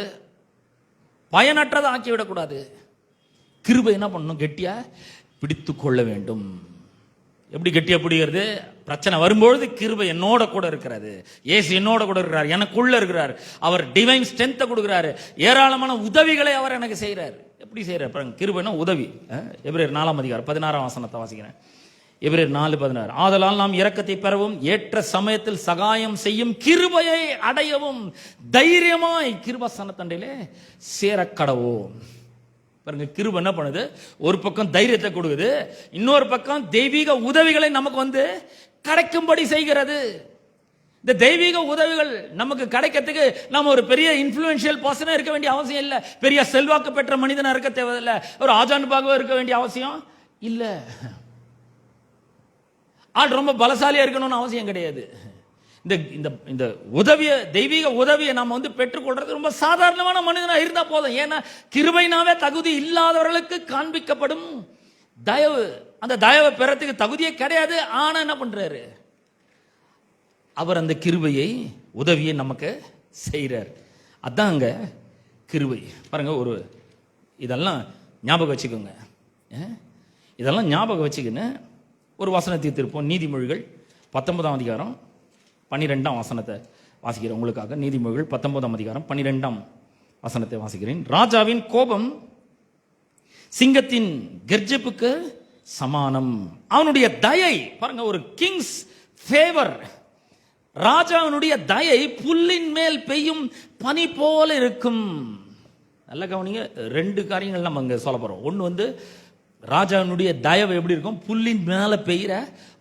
பயனற்றதை ஆக்கிவிடக்கூடாது. கிருபை என்ன பண்ணணும்? கெட்டியா பிடித்து கொள்ள வேண்டும். எப்படி கெட்டியா பிடிக்கிறது? பிரச்சனை வரும்பொழுது கிருபை என்னோட கூட இருக்கிறது. இயேசு என்னோட கூட இருக்கிறார், எனக்குள்ள இருக்கிறார். அவர் டிவைன் ஸ்ட்ரென்த்தை கொடுக்கிறாரு. ஏராளமான உதவிகளை அவர் எனக்கு செய்யறாரு. எப்படி செய்யறாரு பாருங்க. கிருபைனா உதவி. எபிரேயர் 4ஆம் அதிகாரம் 16ஆம் வசனத்தை வாசிக்கிறேன். எபிரேயர் 4:16. ஆதலால் நாம் இரக்கத்தை பெறவும் ஏற்ற சமயத்தில் சகாயம் செய்யும் கிருபையை அடையவும் தைரியமாய் கிருபாசனத்தண்டையிலே சேரக்கடவோம். பாருங்க, கிருபை என்ன பண்ணுது? ஒரு பக்கம் தைரியத்தை கொடுக்குது, இன்னொரு பக்கம் தெய்வீக உதவிகளை நமக்கு கிடைக்கும்படி செய்கிறது. இந்த தெய்வீக உதவிகள் நமக்கு கிடைக்கிறதுக்கு நம்ம ஒரு பெரிய இன்ஃப்ளூயன்ஷியல் பர்சனா இருக்க வேண்டிய அவசியம் இல்லை. பெரிய செல்வாக்கு பெற்ற மனிதனா இருக்க தேவையில்லை. ஒரு ஆஜானுபாகவா இருக்க வேண்டிய அவசியம் இல்ல. ஆள் ரொம்ப பலசாலியா இருக்கணும்னு அவசியம் கிடையாது. இந்த உதவிய, தெய்வீக உதவியை நம்ம பெற்றுக்கொள்றது ரொம்ப சாதாரணமான மனிதனா இருந்தா போதும். ஏன்னா கிருபைனாவே தகுதி இல்லாதவர்களுக்கு காண்பிக்கப்படும் தயவு. அந்த தயவை பெறத்துக்கு தகுதியே கிடையாது. ஆனா என்ன பண்றாரு? அவர் அந்த கிருபையை, உதவியை நமக்கு செய்யறார். அதாங்க கிருபை. பாருங்க, இதெல்லாம் ஞாபகம் வச்சுக்கோங்க. இதெல்லாம் ஞாபகம் வச்சுக்கின்னு ஒரு வசனத்தை திருப்போம். நீதிமொழிகள் 19ஆம் அதிகாரம் 12ஆம் வசனத்தை வாசிக்கிறேன் உங்களுக்காக. நீதிமொழிகள் 19ஆம் அதிகாரம் 12ஆம் வசனத்தை வாசிக்கிறேன். ராஜாவின் கோபம் சிங்கத்தின் கர்ஜிப்புக்கு சமானம், அவனுடைய தயை. பாருங்க, ஒரு கிங்ஸ் ஃபேவர். ராஜாவினுடைய தயை புல்லின் மேல் பெய்யும் பனி போல இருக்கும். நல்ல கவனிங்க, 2 காரியங்கள் நம்ம அங்க சொல்ல போறோம். ஒன்று ராஜாவினுடைய தயவு எப்படி இருக்கும்? புல்லின் மேல பெய்கிற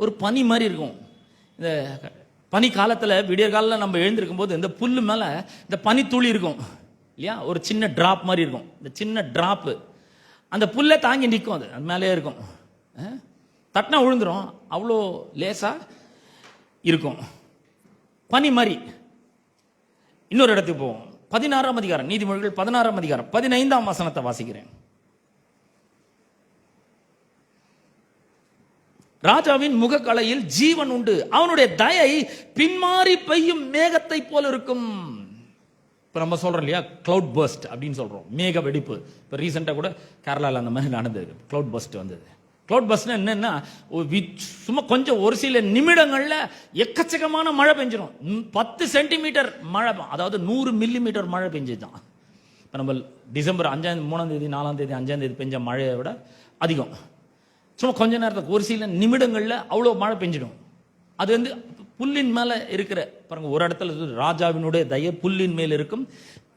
ஒரு பனி மாதிரி இருக்கும். இந்த பனி காலத்துல, விடியற் காலில் நம்ம எழுந்திருக்கும் போது இந்த புல்லு மேல இந்த பனி துளி இருக்கும் இல்லையா? ஒரு சின்ன டிராப் மாதிரி இருக்கும். இந்த சின்ன டிராப்பு அந்த புல்லை தாங்கி நிற்கும். அது மேலே இருக்கும். தட்டினா விழுந்துரும், அவ்வளோ லேசா இருக்கும், பனி மாதிரி. இன்னொரு இடத்துக்கு போவோம். 16ஆம் அதிகாரம், நீதிமொழிகள் 16ஆம் அதிகாரம் 15ஆம் வசனத்தை வாசிக்கிறேன். ராஜாவின் முகக்கலையில் ஜீவன் உண்டு, அவனுடைய தயை பின்மாறி பெய்யும் மேகத்தை போல இருக்கும். இப்ப நம்ம சொல்றோம் இல்லையா, கிளவுட் பர்ஸ்ட் அப்படின்னு சொல்றோம், மேக வெடிப்பு. இப்ப ரீசெண்டா கூட கேரளால அந்த மாதிரி நடந்தது, கிளவுட் பர்ஸ்ட் வந்தது. கிளவுட் பர்ஸ்ட் என்னன்னா, சும்மா கொஞ்சம் ஒரு சில நிமிடங்கள்ல எக்கச்சக்கமான மழை பெஞ்சிடும். 10 சென்டிமீட்டர் மழை, அதாவது 100 மில்லிமீட்டர் மழை பெஞ்சுதான். இப்ப நம்ம டிசம்பர் 5ஆம், 3ஆம் தேதி, 4ஆம் தேதி, 5ஆம் தேதி பெஞ்ச மழையை விட அதிகம். சும்மா கொஞ்ச நேரத்துக்கு ஒரு சில நிமிடங்கள்ல அவ்வளோ மழை பெஞ்சிடும். அது வந்து புல்லின் மேல இருக்கிற பாருங்க, ஒரு இடத்துல ராஜாவினுடைய தயை புல்லின் மேல் இருக்கும்,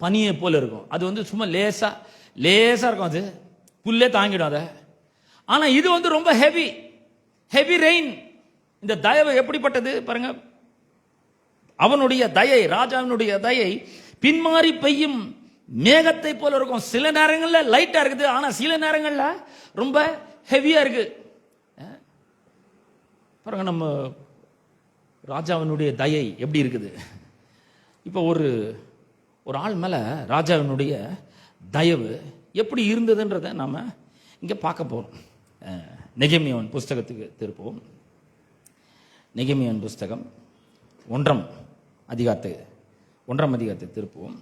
பனியை போல இருக்கும். அது வந்து சும்மா லேசா இருக்கும், அது புல்லே தாங்கிடும் அதை. ஆனா இது வந்து ரொம்ப ஹெவி ரெயின். இந்த தயவு எப்படிப்பட்டது பாருங்க, அவனுடைய தயை, ராஜாவினுடைய தயை பின்மாறி பெய்யும் மேகத்தை போல இருக்கும். சில நேரங்கள்ல லைட்டா இருக்குது, ஆனா சில நேரங்கள்ல ரொம்ப ஹெவியா இருக்கு. பாருங்க நம்ம ராஜாவினுடைய தயை எப்படி இருக்குது. இப்போ ஒரு ஆள் மேல ராஜாவினுடைய தயவு எப்படி இருந்ததுன்றதை நாம இங்க பார்க்க போறோம். நெகேமியாவின் புஸ்தகத்துக்கு திருப்போம். நெகேமியாவின் புஸ்தகம் 1ஆம் அதிகாரத்தை திருப்புவோம்.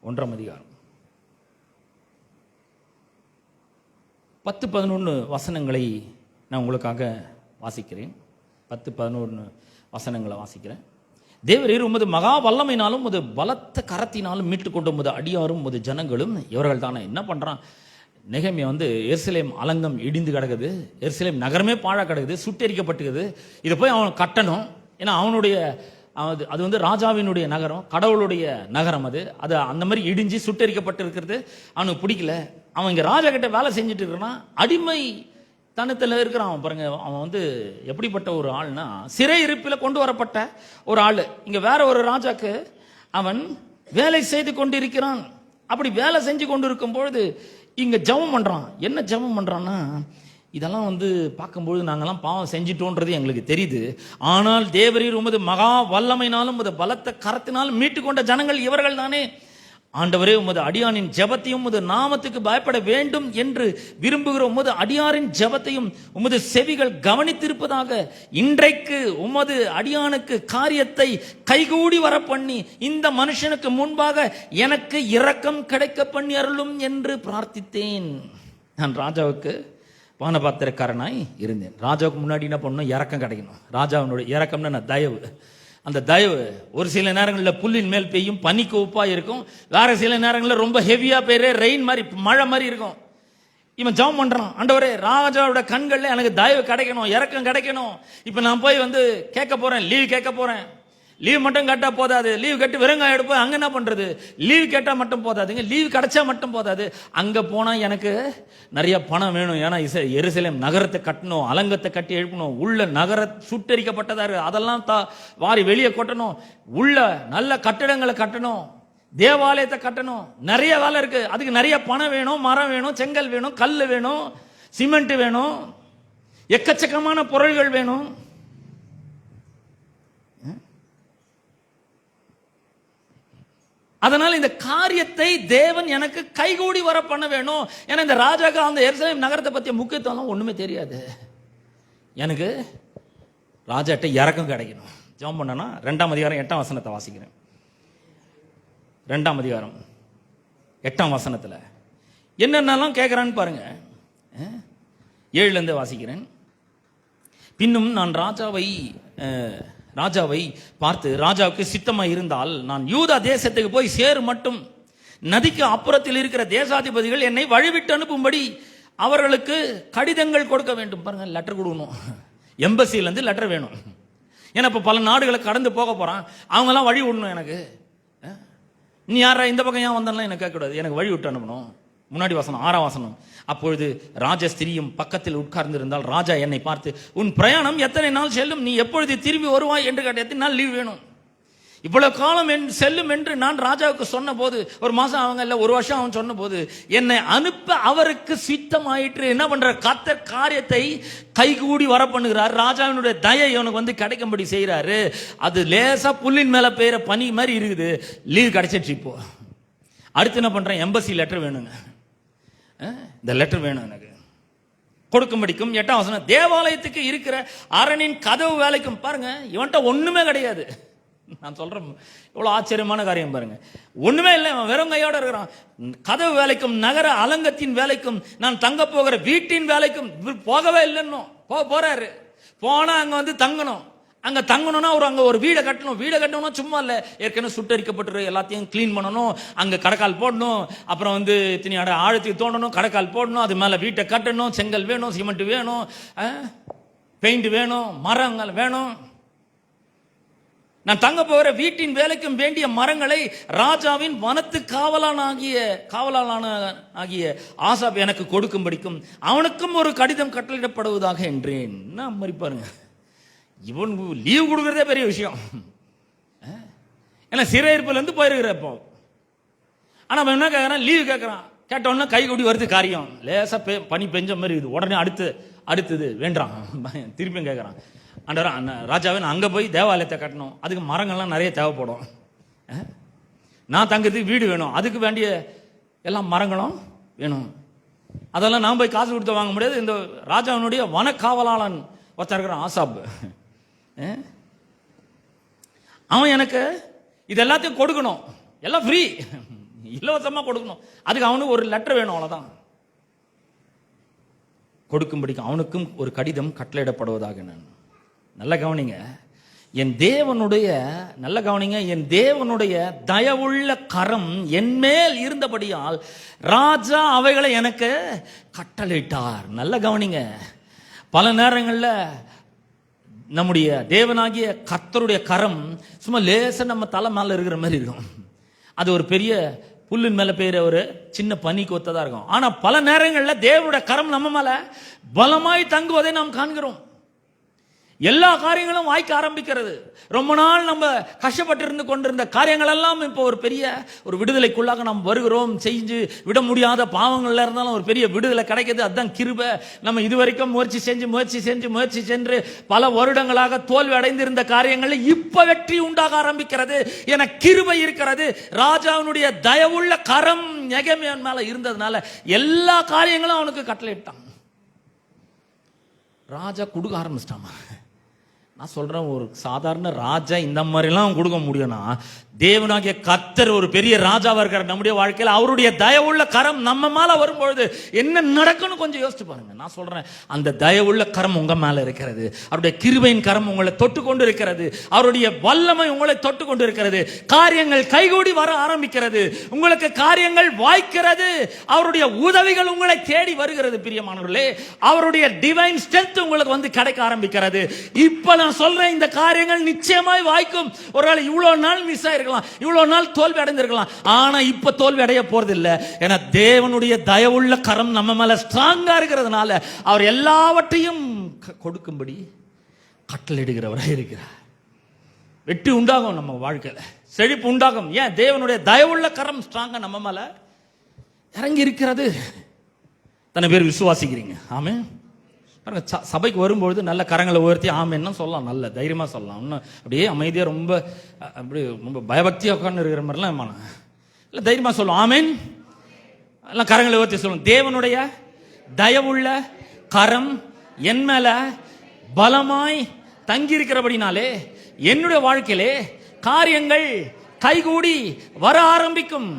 1ஆம் அதிகாரம் 10-11 வசனங்களை நான் உங்களுக்காக வாசிக்கிறேன். 10-11 வசனங்களை வாசிக்கிறேன். தேவரீர் உமது மகா வல்லமையினாலும் உமது பலத்த கரத்தினாலும் மீட்டு கொண்டு உமது அடியாரும் உமது ஜனங்களும் இவர்கள் தானே. என்ன பண்றான் நெகேமியா வந்து, எருசலேம் அலங்கம் இடிந்து கிடக்குது, எருசலேம் நகரமே பாழா கிடக்குது, சுட்டெரிக்கப்பட்டுக்குது. இதை போய் அவன் கட்டணும். ஏன்னா அவனுடைய அது வந்து ராஜாவினுடைய நகரம், கடவுளுடைய நகரம். அது அந்த மாதிரி இடிஞ்சு சுட்டெரிக்கப்பட்டு இருக்கிறது அவனுக்கு பிடிக்கல. அவன் இங்க ராஜா கிட்ட வேலை செஞ்சுட்டு இருக்கிறான், அடிமை தனத்தில் இருக்கிறான். அவன் பாருங்க, அவன் வந்து எப்படிப்பட்ட ஒரு ஆள்னா, சிறை இருப்பில் கொண்டு வரப்பட்ட ஒரு ஆள். இங்க வேற ஒரு ராஜாக்கு அவன் வேலை செய்து கொண்டிருக்கிறான். அப்படி வேலை செஞ்சு கொண்டு இருக்கும் பொழுது இங்க ஜெபம் பண்றான். என்ன ஜெபம் பண்றான்னா, இதெல்லாம் வந்து பார்க்கும்போது நாங்கெல்லாம் பாவம் செஞ்சிட்டோன்றது எங்களுக்கு தெரியுது. ஆனால் தேவரீர் உமது மகா வல்லமையினாலும் உமது பலத்த கரத்தினாலும் மீட்டு கொண்ட ஜனங்கள் இவர்கள் தானே. ஆண்டவரே, உமது அடியானின் ஜெபத்தையும் உமது நாமத்துக்கு பயப்பட வேண்டும் என்று விரும்புகிற உமது அடியாரின் ஜெபத்தையும் உமது செவிகள் கவனித்திருப்பதாக. இன்றைக்கு உமது அடியானுக்கு காரியத்தை கைகூடி வர பண்ணி இந்த மனுஷனுக்கு முன்பாக எனக்கு இரக்கம் கிடைக்க பண்ணி அருளும் என்று பிரார்த்தித்தேன். நான் ராஜாவுக்கு பானபாத்திரக்காரனாய் இருந்தேன். ராஜாவுக்கு முன்னாடி என்ன பண்ணணும், இரக்கம் கிடைக்கணும். ராஜாவினுடைய இரக்கம்னா நான் தயவு. அந்த தயவு ஒரு சில நேரங்களில் புல்லின் மேல் பெய்யும், பனிக்கு உப்பா இருக்கும். வேற சில நேரங்களில் ரொம்ப ஹெவியா பெய்யற ரெயின் மாதிரி, மழை மாதிரி இருக்கும். இவன் ஜெபம் பண்றான், ஆண்டவரே ராஜாவோட கண்கள்ல எனக்கு தயவு கிடைக்கணும், இரக்கம் கிடைக்கணும். இப்ப நான் போய் வந்து கேட்க போறேன், லீவ் கேட்க போறேன். லீவ் மட்டும் கேட்டா போதாது, லீவ் கேட்டு வெறுங்காய எடுப்போம். அங்க என்ன பண்றது, லீவ் கேட்டா மட்டும் போதாதுங்க, லீவ் கிடைச்சா மட்டும் போதாது. அங்க போனா எனக்கு நிறைய பணம் வேணும். ஏன்னா எருசலேம் நகரத்தை கட்டணும், அலங்கத்தை கட்டி எழுப்பணும், உள்ள நகர சுட்டரிக்கப்பட்டதா இருக்கு, அதெல்லாம் வாரி வெளியே கொட்டணும், உள்ள நல்ல கட்டிடங்களை கட்டணும், தேவாலயத்தை கட்டணும், நிறைய வேலை இருக்கு. அதுக்கு நிறைய பணம் வேணும், மரம் வேணும், செங்கல் வேணும், கல் வேணும், சிமெண்ட் வேணும், எக்கச்சக்கமான பொருள்கள் வேணும். அதனால இந்த காரியத்தை தேவன் எனக்கு கைகூடி வர பண்ண வேணும். ஏன்னா இந்த ராஜாக்கு அந்த எருசலேம் நகரத்தை பற்றிய முக்கியத்துவம் ஒண்ணுமே தெரியாது. எனக்கு ராஜாட்ட இறக்கம் கிடைக்கணும். ஜெபம் பண்ணனா 2ஆம் அதிகாரம் 8ஆம் வசனத்தை வாசிக்கிறேன். 2ஆம் அதிகாரம் 8ஆம் வசனத்துல என்னென்னலாம் கேட்கிறான்னு பாருங்க. 7ல வாசிக்கிறேன். பின்னும் நான் ராஜாவை பார்த்து, ராஜாவுக்கு சித்தமாய் இருந்தால் நான் யூதா தேசத்துக்கு போய் சேரு மட்டும் நதிக்கு அப்புறத்தில் இருக்கிற தேசாதிபதிகள் என்னை வழிவிட்டு அனுப்பும்படி அவர்களுக்கு கடிதங்கள் கொடுக்க வேண்டும். பாருங்க, லெட்டர் கொடுக்கணும், எம்பசில இருந்து லெட்டர் வேணும். ஏன்னா இப்ப பல நாடுகளை கடந்து போக போறான், அவங்க எல்லாம் வழி விடணும். எனக்கு நீ யாரா இந்த பக்கம் ஏன் வந்தாலும் எனக்கு கேட்கக்கூடாது, எனக்கு வழி விட்டு அனுப்பணும். முன்னாடி வசனம் 6ஆம் வசனம். அப்பொழுது ராஜஸ்திரியும் பக்கத்தில் உட்கார்ந்து இருந்தால் ராஜா என்னை பார்த்து, உன் பிரயாணம் எத்தனை நாள் செல்லும், நீ எப்பொழுது திரும்பி வருவாய் என்று கேட்ட. எத்தனை நாள் லீவ் வேணும், இவ்வளவு காலம் செல்லும் என்று நான் ராஜாவுக்கு சொன்ன போது, ஒரு மாசம் அவங்க இல்ல ஒரு வருஷம் அவன் சொன்ன போது, என்னை அனுப்ப அவருக்கு சித்தமாயிற்று. என்ன பண்ற, கர்த்தர் காரியத்தை கைகூடி வர பண்ணுகிறார். ராஜாவினுடைய தயை அவனுக்கு வந்து கிடைக்கும்படி செய்யறாரு. அது லேசா புல்லின் மேல பெய்யற பனி மாதிரி இருக்குது. லீவ் கிடைச்சிட்டு இப்போ அடுத்து என்ன பண்றேன், எம்பசி லெட்டர் வேணுங்க, இந்த லெட்டர் வேணும் எனக்கு கொடுக்கும்படிக்கும். 8ஆம் வசனம், தேவாலயத்துக்கு இருக்கிற அரணின் கதவு வேலைக்கும். பாருங்க, இவன்ட்ட ஒண்ணுமே கிடையாது. நான் சொல்றேன், இவ்வளவு ஆச்சரியமான காரியம் பாருங்க. ஒண்ணுமே இல்லை, அவன் வெறும் கையோட இருக்கிறான். கதவு வேலைக்கும், நகர அலங்கத்தின் வேலைக்கும், நான் தங்க போகிற வீட்டின் வேலைக்கும் போகவே இல்லைன்னு போறாரு. போனா அங்க வந்து தங்கணும், அங்க தங்கணும்னா அங்க ஒரு வீடை கட்டணும். வீடை கட்டணும்னா சும்மா இல்ல, ஏற்கனவே சுட்டரிக்கப்பட்டு எல்லாத்தையும் கிளீன் பண்ணணும், அங்க கடைக்கால் போடணும், அப்புறம் வந்து திணியாட ஆழத்துக்கு தோண்டணும், கடைக்கால் போடணும், அது மேல வீட்டை கட்டணும், செங்கல் வேணும், சிமெண்ட் வேணும், பெயிண்ட் வேணும், மரங்கள் வேணும். நான் தங்க போகிற வீட்டின் வேலைக்கும் வேண்டிய மரங்களை ராஜாவின் வனத்து காவலாளாகிய ஆசாப் எனக்கு கொடுக்கும்படிக்கும் அவனுக்கும் ஒரு கடிதம் கட்டளையிடப்படுவதாக என்றேன். என்ன மாதிரி பாருங்க, இவன் லீவ் கொடுக்கறதே பெரிய விஷயம். ஏன்னா சிறையிருப்புல இருந்து போயிருக்கிற இப்போ. ஆனா அவன் என்ன கேட்கறான், லீவ் கேட்கறான். கேட்டோன்னா கை கூடி வருது காரியம், லேசா பனி பெஞ்ச மாதிரி இருக்குது. உடனே அடுத்தது வேண்டாம், திருப்பியும் கேட்கறான். ராஜாவே நான் அங்கே போய் தேவாலயத்தை கட்டணும், அதுக்கு மரங்கள்லாம் நிறைய தேவைப்படும். நான் தங்கிறதுக்கு வீடு வேணும், அதுக்கு வேண்டிய எல்லா மரங்களும் வேணும். அதெல்லாம் நான் போய் காசு கொடுத்து வாங்க முடியாது. இந்த ராஜாவினுடைய வனக்காவலாளன் ஒருத்தர் இருக்கிறான், ஆசாப். அவன் எனக்கு இது எல்லாத்தையும் கொடுக்கணும், எல்லாம் ஃப்ரீ, இலவசமாக கொடுக்கணும். அதுக்கு அவனுக்கு ஒரு லெட்டர் வேணும், அவ்வளோதான். கொடுக்கும்படிக்கு அவனுக்கும் ஒரு கடிதம் கட்டளையிடப்படுவதாக. நான் நல்ல கவனிங்க, என் தேவனுடைய தயவுள்ள கரம் என் மேல் இருந்தபடியால் ராஜா அவைகளை எனக்கு கட்டளையிட்டார். நல்ல கவனிங்க, பல நேரங்களில் நம்முடைய தேவனாகிய கர்த்தருடைய கரம் சும்மா லேசா நம்ம தலை மேல இருக்கிற மாதிரி இருக்கும். அது ஒரு பெரிய புல்லின் மேல பெய்கிற ஒரு சின்ன பனிக்கு ஒத்ததா இருக்கும். ஆனா பல நேரங்களில் தேவனுடைய கரம் நம்ம மேல பலமாய் தங்குவதை நாம் காண்கிறோம். எல்லா காரியங்களும் வாய்க்க ஆரம்பிக்கிறது. ரொம்ப நாள் நம்ம கஷ்டப்பட்டு இருந்து கொண்டிருந்த காரியங்கள் எல்லாம் இப்போ ஒரு பெரிய ஒரு விடுதலைக்குள்ளாக நாம் வருகிறோம். செஞ்சு விட முடியாத பாவங்கள்ல இருந்தாலும் ஒரு பெரிய விடுதலை கிடைக்குது. அதுதான் கிருபை. நம்ம இதுவரைக்கும் முயற்சி சென்று பல வருடங்களாக தோல்வி அடைந்திருந்த காரியங்கள் இப்ப வெற்றி உண்டாக ஆரம்பிக்கிறது. என கிருபை இருக்கிறது. ராஜாவினுடைய தயவுள்ள கரம் நெகேமியாவின் மேல இருந்ததுனால எல்லா காரியங்களும் அவனுக்கு கட்டளையிட்டான். ராஜா கொடுக்க ஆரம்பிச்சிட்டாமா. நான் சொல்றேன், ஒரு சாதாரண ராஜா இந்த மாதிரிலாம் கொடுக்க முடியும்னா, தேவனாகிய கர்த்தர் ஒரு பெரிய ராஜாவா இருக்கிற நம்முடைய வாழ்க்கையில் அவருடைய தயவுள்ள கரம் நம்ம மேல வரும்பொழுது என்ன நடக்கும்னு கொஞ்சம் யோசிச்சு பாருங்க. நான் சொல்றேன், அந்த தயவுள்ள கரம் உங்க மேல இருக்கிறது. அவருடைய கிருபையின் கரம் உங்களை தொட்டு கொண்டு இருக்கிறது. அவருடைய வல்லமை உங்களை தொட்டு கொண்டு இருக்கிறது. காரியங்கள் கைகூடி வர ஆரம்பிக்கிறது. உங்களுக்கு காரியங்கள் வாய்க்கிறது. அவருடைய உதவிகள் உங்களை தேடி வருகிறது. பிரியமானவர்களே, அவருடைய டிவைன் ஸ்ட்ரென்த் உங்களுக்கு வந்து கிடைக்க ஆரம்பிக்கிறது. இப்ப நான் சொல்றேன், இந்த காரியங்கள் நிச்சயமாய் வாய்க்கும். ஒருவேளை இவ்வளவு நாள் மிஸ் ஆயிருக்கலாம், இவ்வளவு நாள் தோல்வி அடைந்திருக்கலாம், ஆனா இப்ப தோல்வி அடைய போறது இல்ல. ஏன்னா தேவனுடைய தயவுள்ள கரம் நம்ம மேல ஸ்ட்ராங்கா இருக்கிறதுனால அவர் எல்லாவற்றையும் கொடுக்கும்படி கட்டளையிடுகிறவராக இருக்கிறார். வெற்றி உண்டாகும், நம்ம வாழ்க்கையில செழிப்பு உண்டாகும். ஏன்? தேவனுடைய தயவுள்ள கரம் ஸ்ட்ராங்கா நம்ம மேல இறங்கி இருக்கிறது. தன்னை பேர் விசுவாசிக்கிறீங்க? ஆமென். சபைக்கு வரும்பொழுது நல்ல கரங்களை உயர்த்தி ஆமென்னு சொல்லலாம், நல்ல தைரியமா சொல்லலாம். இன்னும் அப்படியே அமைதியா ரொம்ப பயபக்தியா உட்கார்ந்து இருக்கிற மாதிரிலாம் இல்லை, தைரியமா சொல்லுவோம் ஆமென். எல்லாம் கரங்களை உயர்த்தி சொல்லுவோம். தேவனுடைய தயவுள்ள கரம் என் மேல பலமாய் தங்கி இருக்கிறபடினாலே என்னுடைய வாழ்க்கையிலே காரியங்கள் கைகூடி வர ஆரம்பிக்கும்.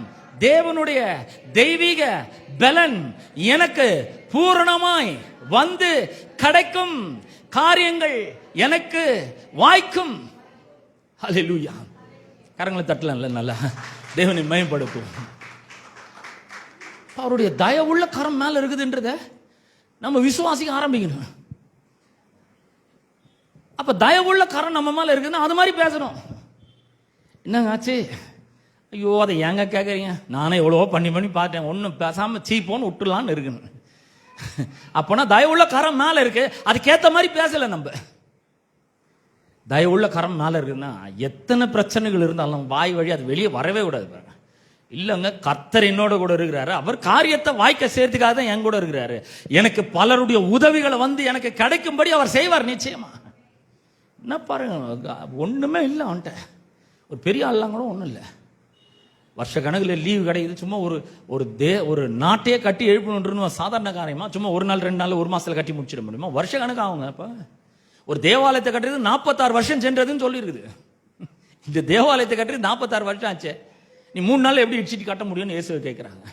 தேவனுடைய தெய்வீக பலன் எனக்கு பூரணமாய் வந்து கிடைக்கும். காரியங்கள் எனக்கு வாய்க்கும். ஹல்லேலூயா. கரங்களை தட்டல, நல்லா தேவனை மகிமைப்படுத்தும். அவருடைய தயவுள்ள கரம் மேல இருக்குதுன்றத நம்ம விசுவாசிக்க ஆரம்பிக்கணும். அப்ப தயவுள்ள கரம் நம்ம மேல இருக்குதுன்னா அது மாதிரி பேசணும். என்னங்க ஆச்சு? ஐயோ, அதை ஏங்க கேட்குறீங்க? நானே எவ்வளவோ பண்ணி பார்த்தேன், ஒன்றும் பேசாம சீப்போன்னு விட்டுலான்னு இருக்குன்னு. அப்போனா தயவுள்ள கரம் மேல இருக்கு, அதுக்கேற்ற மாதிரி பேசல. நம்ம தயவுள்ள கரம் மேல இருக்குன்னா எத்தனை பிரச்சனைகள் இருந்தாலும் வாய் வழி அது வெளியே வரவே கூடாது. இல்லைங்க, கர்த்தர் என்னோட கூட இருக்கிறாரு. அவர் காரியத்தை வாய்க்க சேர்த்துக்காக தான் என் கூட இருக்கிறாரு. எனக்கு பலருடைய உதவிகளை வந்து எனக்கு கிடைக்கும்படி அவர் செய்வார் நிச்சயமா. என்ன பாருங்க, ஒண்ணுமே இல்லை அவன்கிட்ட. ஒரு பெரிய ஆள்லாம் கூட ஒன்றும் இல்லை. வருஷ கணக்கில் லீவு கிடைக்குது. சும்மா ஒரு நாட்டையே கட்டி எழுப்பணுன்னு சாதாரண காரியமா? சும்மா ஒரு நாள் 2 நாள் 1 மாசத்துல கட்டி முடிச்சிட முடியுமா? வருஷ கணக்கு ஆகுங்க. இப்ப ஒரு தேவாலயத்தை கட்டுறது 46 வருஷம் சென்றதுன்னு சொல்லியிருக்குது. இந்த தேவாலயத்தை கட்டுறது 46 வருஷம் ஆச்சு. நீ 3 நாள் எப்படி இடிச்சிட்டு கட்ட முடியும்னு இயேசுவை கேட்கிறாங்க.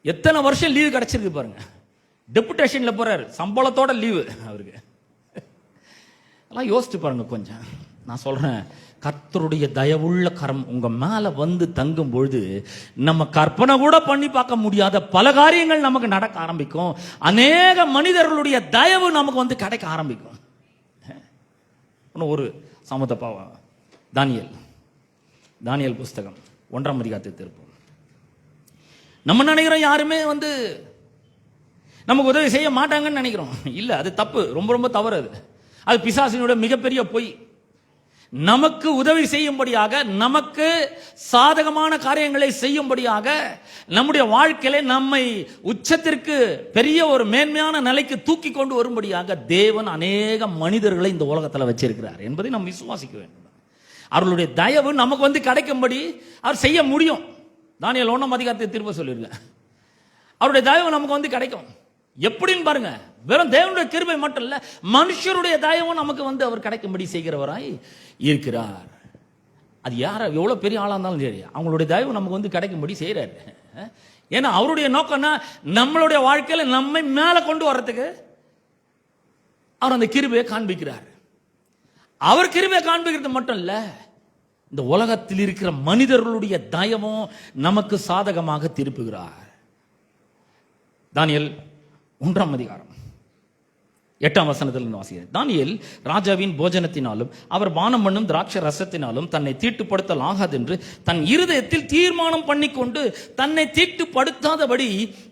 எத்தனை வருஷம் லீவு கிடைச்சிருக்கு பாருங்க. டெபுடேஷன்ல போறாரு, சம்பளத்தோட லீவு அவருக்கு. அதெல்லாம் யோசிச்சு பாருங்க கொஞ்சம். நான் சொல்றேன், கர்த்தருடைய தயவுள்ள கரம் உங்க மேல வந்து தங்கும் பொழுது நம்ம கற்பனை கூட பண்ணி பார்க்க முடியாத பல காரியங்கள் நமக்கு நடக்க ஆரம்பிக்கும். அநேக மனிதர்களுடைய தயவு நமக்கு வந்து கிடைக்க ஆரம்பிக்கும். ஒரு சமத்தப்பா, தானியேல் புஸ்தகம் 1ஆம் அதிகாரத்தை திருப்போம். நம்ம நினைக்கிறோம் யாருமே வந்து நமக்கு உதவி செய்ய மாட்டாங்கன்னு நினைக்கிறோம். இல்ல, அது தப்பு, ரொம்ப ரொம்ப தவறு. அது பிசாசினுடைய மிகப்பெரிய பொய். நமக்கு உதவி செய்யும்படியாக, நமக்கு சாதகமான காரியங்களை செய்யும்படியாக, நம்முடைய வாழ்க்கையில நம்மை உச்சத்திற்கு பெரிய ஒரு மேன்மையான நிலைக்கு தூக்கி கொண்டு வரும்படியாக தேவன் அநேக மனிதர்களை இந்த உலகத்தில் வச்சிருக்கிறார் என்பதை நாம் விசுவாசிக்க வேண்டும். அவர்களுடைய தயவு நமக்கு வந்து கிடைக்கும்படி அவர் செய்ய முடியும். தானியேல் 1ஆம் அதிகாரத்தை திரும்ப சொல்லியிருக்கேன். அவருடைய தயவு நமக்கு வந்து கிடைக்கும். எப்படின்னு பாருங்க, வெறும் தேவனுடைய கிருபை மட்டும் இல்ல, மனுஷருடைய தயவும் நமக்கு வந்து அவர் கிடைக்கும்படி செய்கிறவராய் இருக்கிறார். அது யார எவ்வளவு பெரிய ஆளா இருந்தாலும் சரி, அவங்களுடைய தயவு நமக்கு வந்து கிடைக்கும்படி செய்யறாரு. ஏன்னா அவருடைய நோக்கம்னா நம்மளுடைய வாழ்க்கையில நம்மை மேல கொண்டு வர்றதுக்கு அவர் அந்த கிருபையை காண்பிக்கிறார். அவர் கிருபையை காண்பிக்கிறது மட்டும் இல்ல, இந்த உலகத்தில் இருக்கிற மனிதர்களுடைய தயவும் நமக்கு சாதகமாக திருப்புகிறார். தானியேல் 1ஆம் அதிகாரம் 8ஆம் வசனத்தில் வாசிக்கிறேன். தானியேல் ராஜாவின் போஜனத்தினாலும் அவர் பானம் பண்ணும் திராட்சை ரசத்தினாலும் தன்னை தீட்டுப்படுத்தல் ஆகாது என்று தன் இருதயத்தில் தீர்மானம் பண்ணிக்கொண்டு தன்னை தீட்டுப்படுத்தாதபடி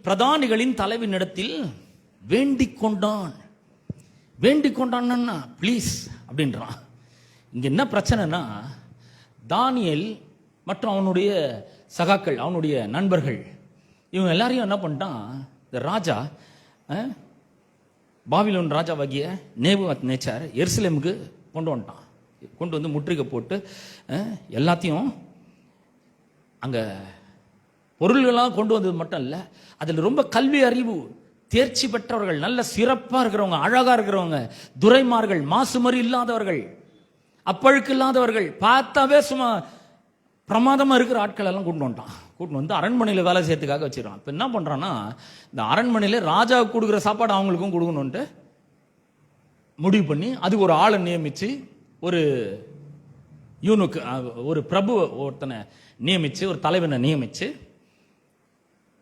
பிரதானிகளின் தலைவனிடத்தில் வேண்டிக் கொண்டான். வேண்டிக் கொண்டான்னா ப்ளீஸ் அப்படின்றான். இங்க என்ன பிரச்சனைனா, தானியேல் மற்றும் அவனுடைய சகாக்கள், அவனுடைய நண்பர்கள், இவங்க எல்லாரையும் என்ன பண்ணிட்டான், இந்த ராஜா, பாபிலோன் ராஜாவாகிய நேபுகாத்நேச்சார் எருசலேமுக்கு கொண்டு வந்துட்டான். கொண்டு வந்து முற்றுகை போட்டு எல்லாத்தையும் அங்கே பொருள்களாக கொண்டு வந்தது மட்டும் இல்லை, அதில் ரொம்ப கல்வி அறிவு தேர்ச்சி பெற்றவர்கள், நல்ல சிறப்பாக இருக்கிறவங்க, அழகாக இருக்கிறவங்க, துரைமார்கள், மாசுமறி இல்லாதவர்கள், அப்பழுக்கு இல்லாதவர்கள், பார்த்தாவே சும்மா பிரமாதமாக இருக்கிற ஆட்கள் எல்லாம் கூட்டு வந்துட்டான். கூட்டு வந்து அரண்மனையில் வேலை செய்யறதுக்காக வச்சிடறான். இப்போ என்ன பண்ணுறான்னா, இந்த அரண்மனையில் ராஜாவுக்கு கொடுக்குற சாப்பாடு அவங்களுக்கும் கொடுக்கணுன்ட்டு முடிவு பண்ணி அதுக்கு ஒரு ஆளை நியமித்து, ஒரு யூனுக்கு, ஒரு பிரபு ஒருத்தனை நியமித்து, ஒரு தலைவனை நியமித்து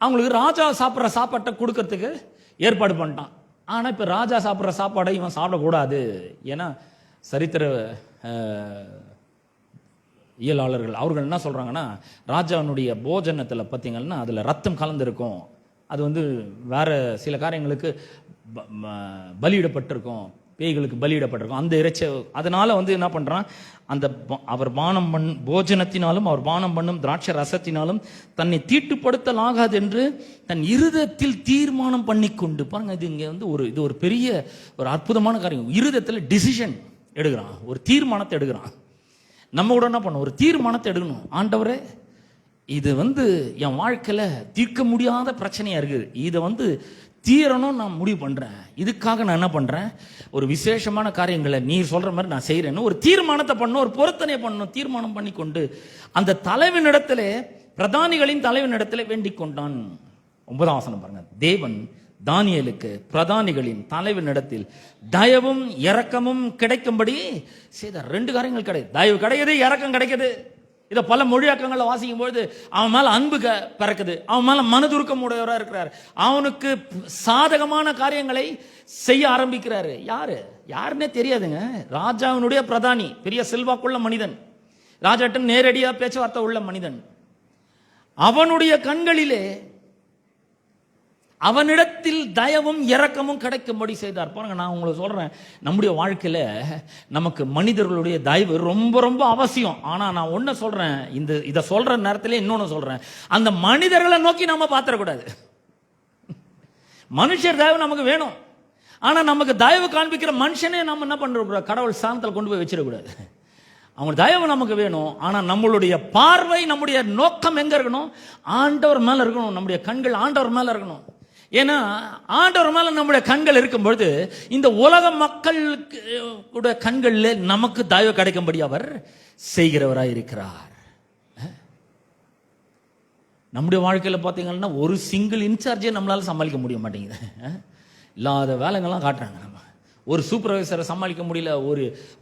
அவங்களுக்கு ராஜா சாப்பிட்ற சாப்பாட்டை கொடுக்கறதுக்கு ஏற்பாடு பண்ணிட்டான். ஆனால் இப்போ ராஜா சாப்பிட்ற சாப்பாடை இவன் சாப்பிடக்கூடாது. ஏன்னா சரித்திர இயலாளர்கள் அவர்கள் என்ன சொல்கிறாங்கன்னா, ராஜாவினுடைய போஜனத்தில் பார்த்தீங்கன்னா அதில் ரத்தம் கலந்துருக்கும், அது வந்து வேற சில காரியங்களுக்கு பலியிடப்பட்டிருக்கும், பேய்களுக்கு பலியிடப்பட்டிருக்கும் அந்த இறைச்சி. அதனால வந்து என்ன பண்ணுறான், அந்த அவர் போஜனத்தினாலும் அவர் பானம் பண்ணும் திராட்சை ரசத்தினாலும் தன்னை தீட்டுப்படுத்தல் ஆகாது என்று தன் இருதயத்தில் தீர்மானம் பண்ணிக்கொண்டு. பாருங்க, இது இங்கே வந்து இது ஒரு பெரிய ஒரு அற்புதமான காரியம். இருதயத்தில் டிசிஷன் எடுக்கிறான், ஒரு தீர்மானத்தை எடுக்கிறான். நம்ம கூட என்ன பண்ணணும், ஒரு தீர்மானத்தை எடுக்கணும். ஆண்டவரே, இது வந்து என் வாழ்க்கையில் தீர்க்க முடியாத பிரச்சனையா இருக்குது, இதை வந்து தீரணும் நான் முடிவு பண்றேன், இதுக்காக நான் என்ன பண்றேன், ஒரு விசேஷமான காரியங்களை நீ சொல்ற மாதிரி நான் செய்யறேன்னு ஒரு தீர்மானத்தை பண்ணணும், ஒரு பொருத்தனை பண்ணணும். தீர்மானம் பண்ணி கொண்டு அந்த தலைவனிடத்திலே, பிரதானிகளின் தலைவனிடத்திலே வேண்டிக் கொண்டான். 9ஆம் வசனம் பாருங்க. தேவன் தானியேலுக்கு பிரதானிகளின் தலைவனிடத்தில் தயவும் இரக்கமும் கிடைக்கும்படி செய்தார். 2 காரியங்கள் கிடையாது, தயவு கிடைக்குது, இரக்கம் கிடைக்குது. இதை பல மொழியாக்கங்களை வாசிக்கும் பொழுது அவன் மேல அன்பு பிறக்குது, அவன் மேல மனதுருக்கம் உடையவராக இருக்கிறார், அவனுக்கு சாதகமான காரியங்களை செய்ய ஆரம்பிக்கிறாரு. யாருன்னே தெரியாதுங்க. ராஜாவினுடைய பிரதானி, பெரிய செல்வாக்குள்ள மனிதன், ராஜாட்ட நேரடியா பேச்சுவார்த்தை உள்ள மனிதன். அவனுடைய கண்களிலே அவனிடத்தில் தயவும் இரக்கமும் கிடைக்கும்படி செய்தார். பாருங்க, நான் உங்களுக்கு சொல்றேன், நம்முடைய வாழ்க்கையில நமக்கு மனிதர்களுடைய தயவு ரொம்ப ரொம்ப அவசியம். ஆனா நான் ஒன்னு சொல்றேன், இதை சொல்ற நேரத்திலே இன்னொன்னு சொல்றேன், அந்த மனிதர்களை நோக்கி நம்ம பாத்திரக்கூடாது. மனுஷர் தயவு நமக்கு வேணும், ஆனா நமக்கு தயவு காண்பிக்கிற மனுஷனே நம்ம என்ன பண்றோம், கடவுள் ஸ்தானத்தில் கொண்டு போய் வச்சிடக்கூடாது. அவங்க தயவு நமக்கு வேணும், ஆனா நம்மளுடைய பார்வை, நம்முடைய நோக்கம் எங்க இருக்கணும், ஆண்டவர் மேல இருக்கணும். நம்முடைய கண்கள் ஆண்டவர் மேல இருக்கணும். ஏன்னா ஆண்டவர் மேல நம்முடைய கண்கள் இருக்கும் பொழுது இந்த உலக மக்களுடைய கண்கள்ல நமக்கு தயவு கிடைக்கும்படி அவர் செய்கிறவராய் இருக்கிறார். நம்முடைய வாழ்க்கையில பாத்தீங்கன்னா ஒரு சிங்கிள் இன்சார்ஜே நம்மளால சமாளிக்க முடிய மாட்டேங்குது. இல்லாத வேலைங்கள்லாம் காட்டுறாங்க. நம்ம ஒரு சூப்பர்வைசரை சமாளிக்க முடியல,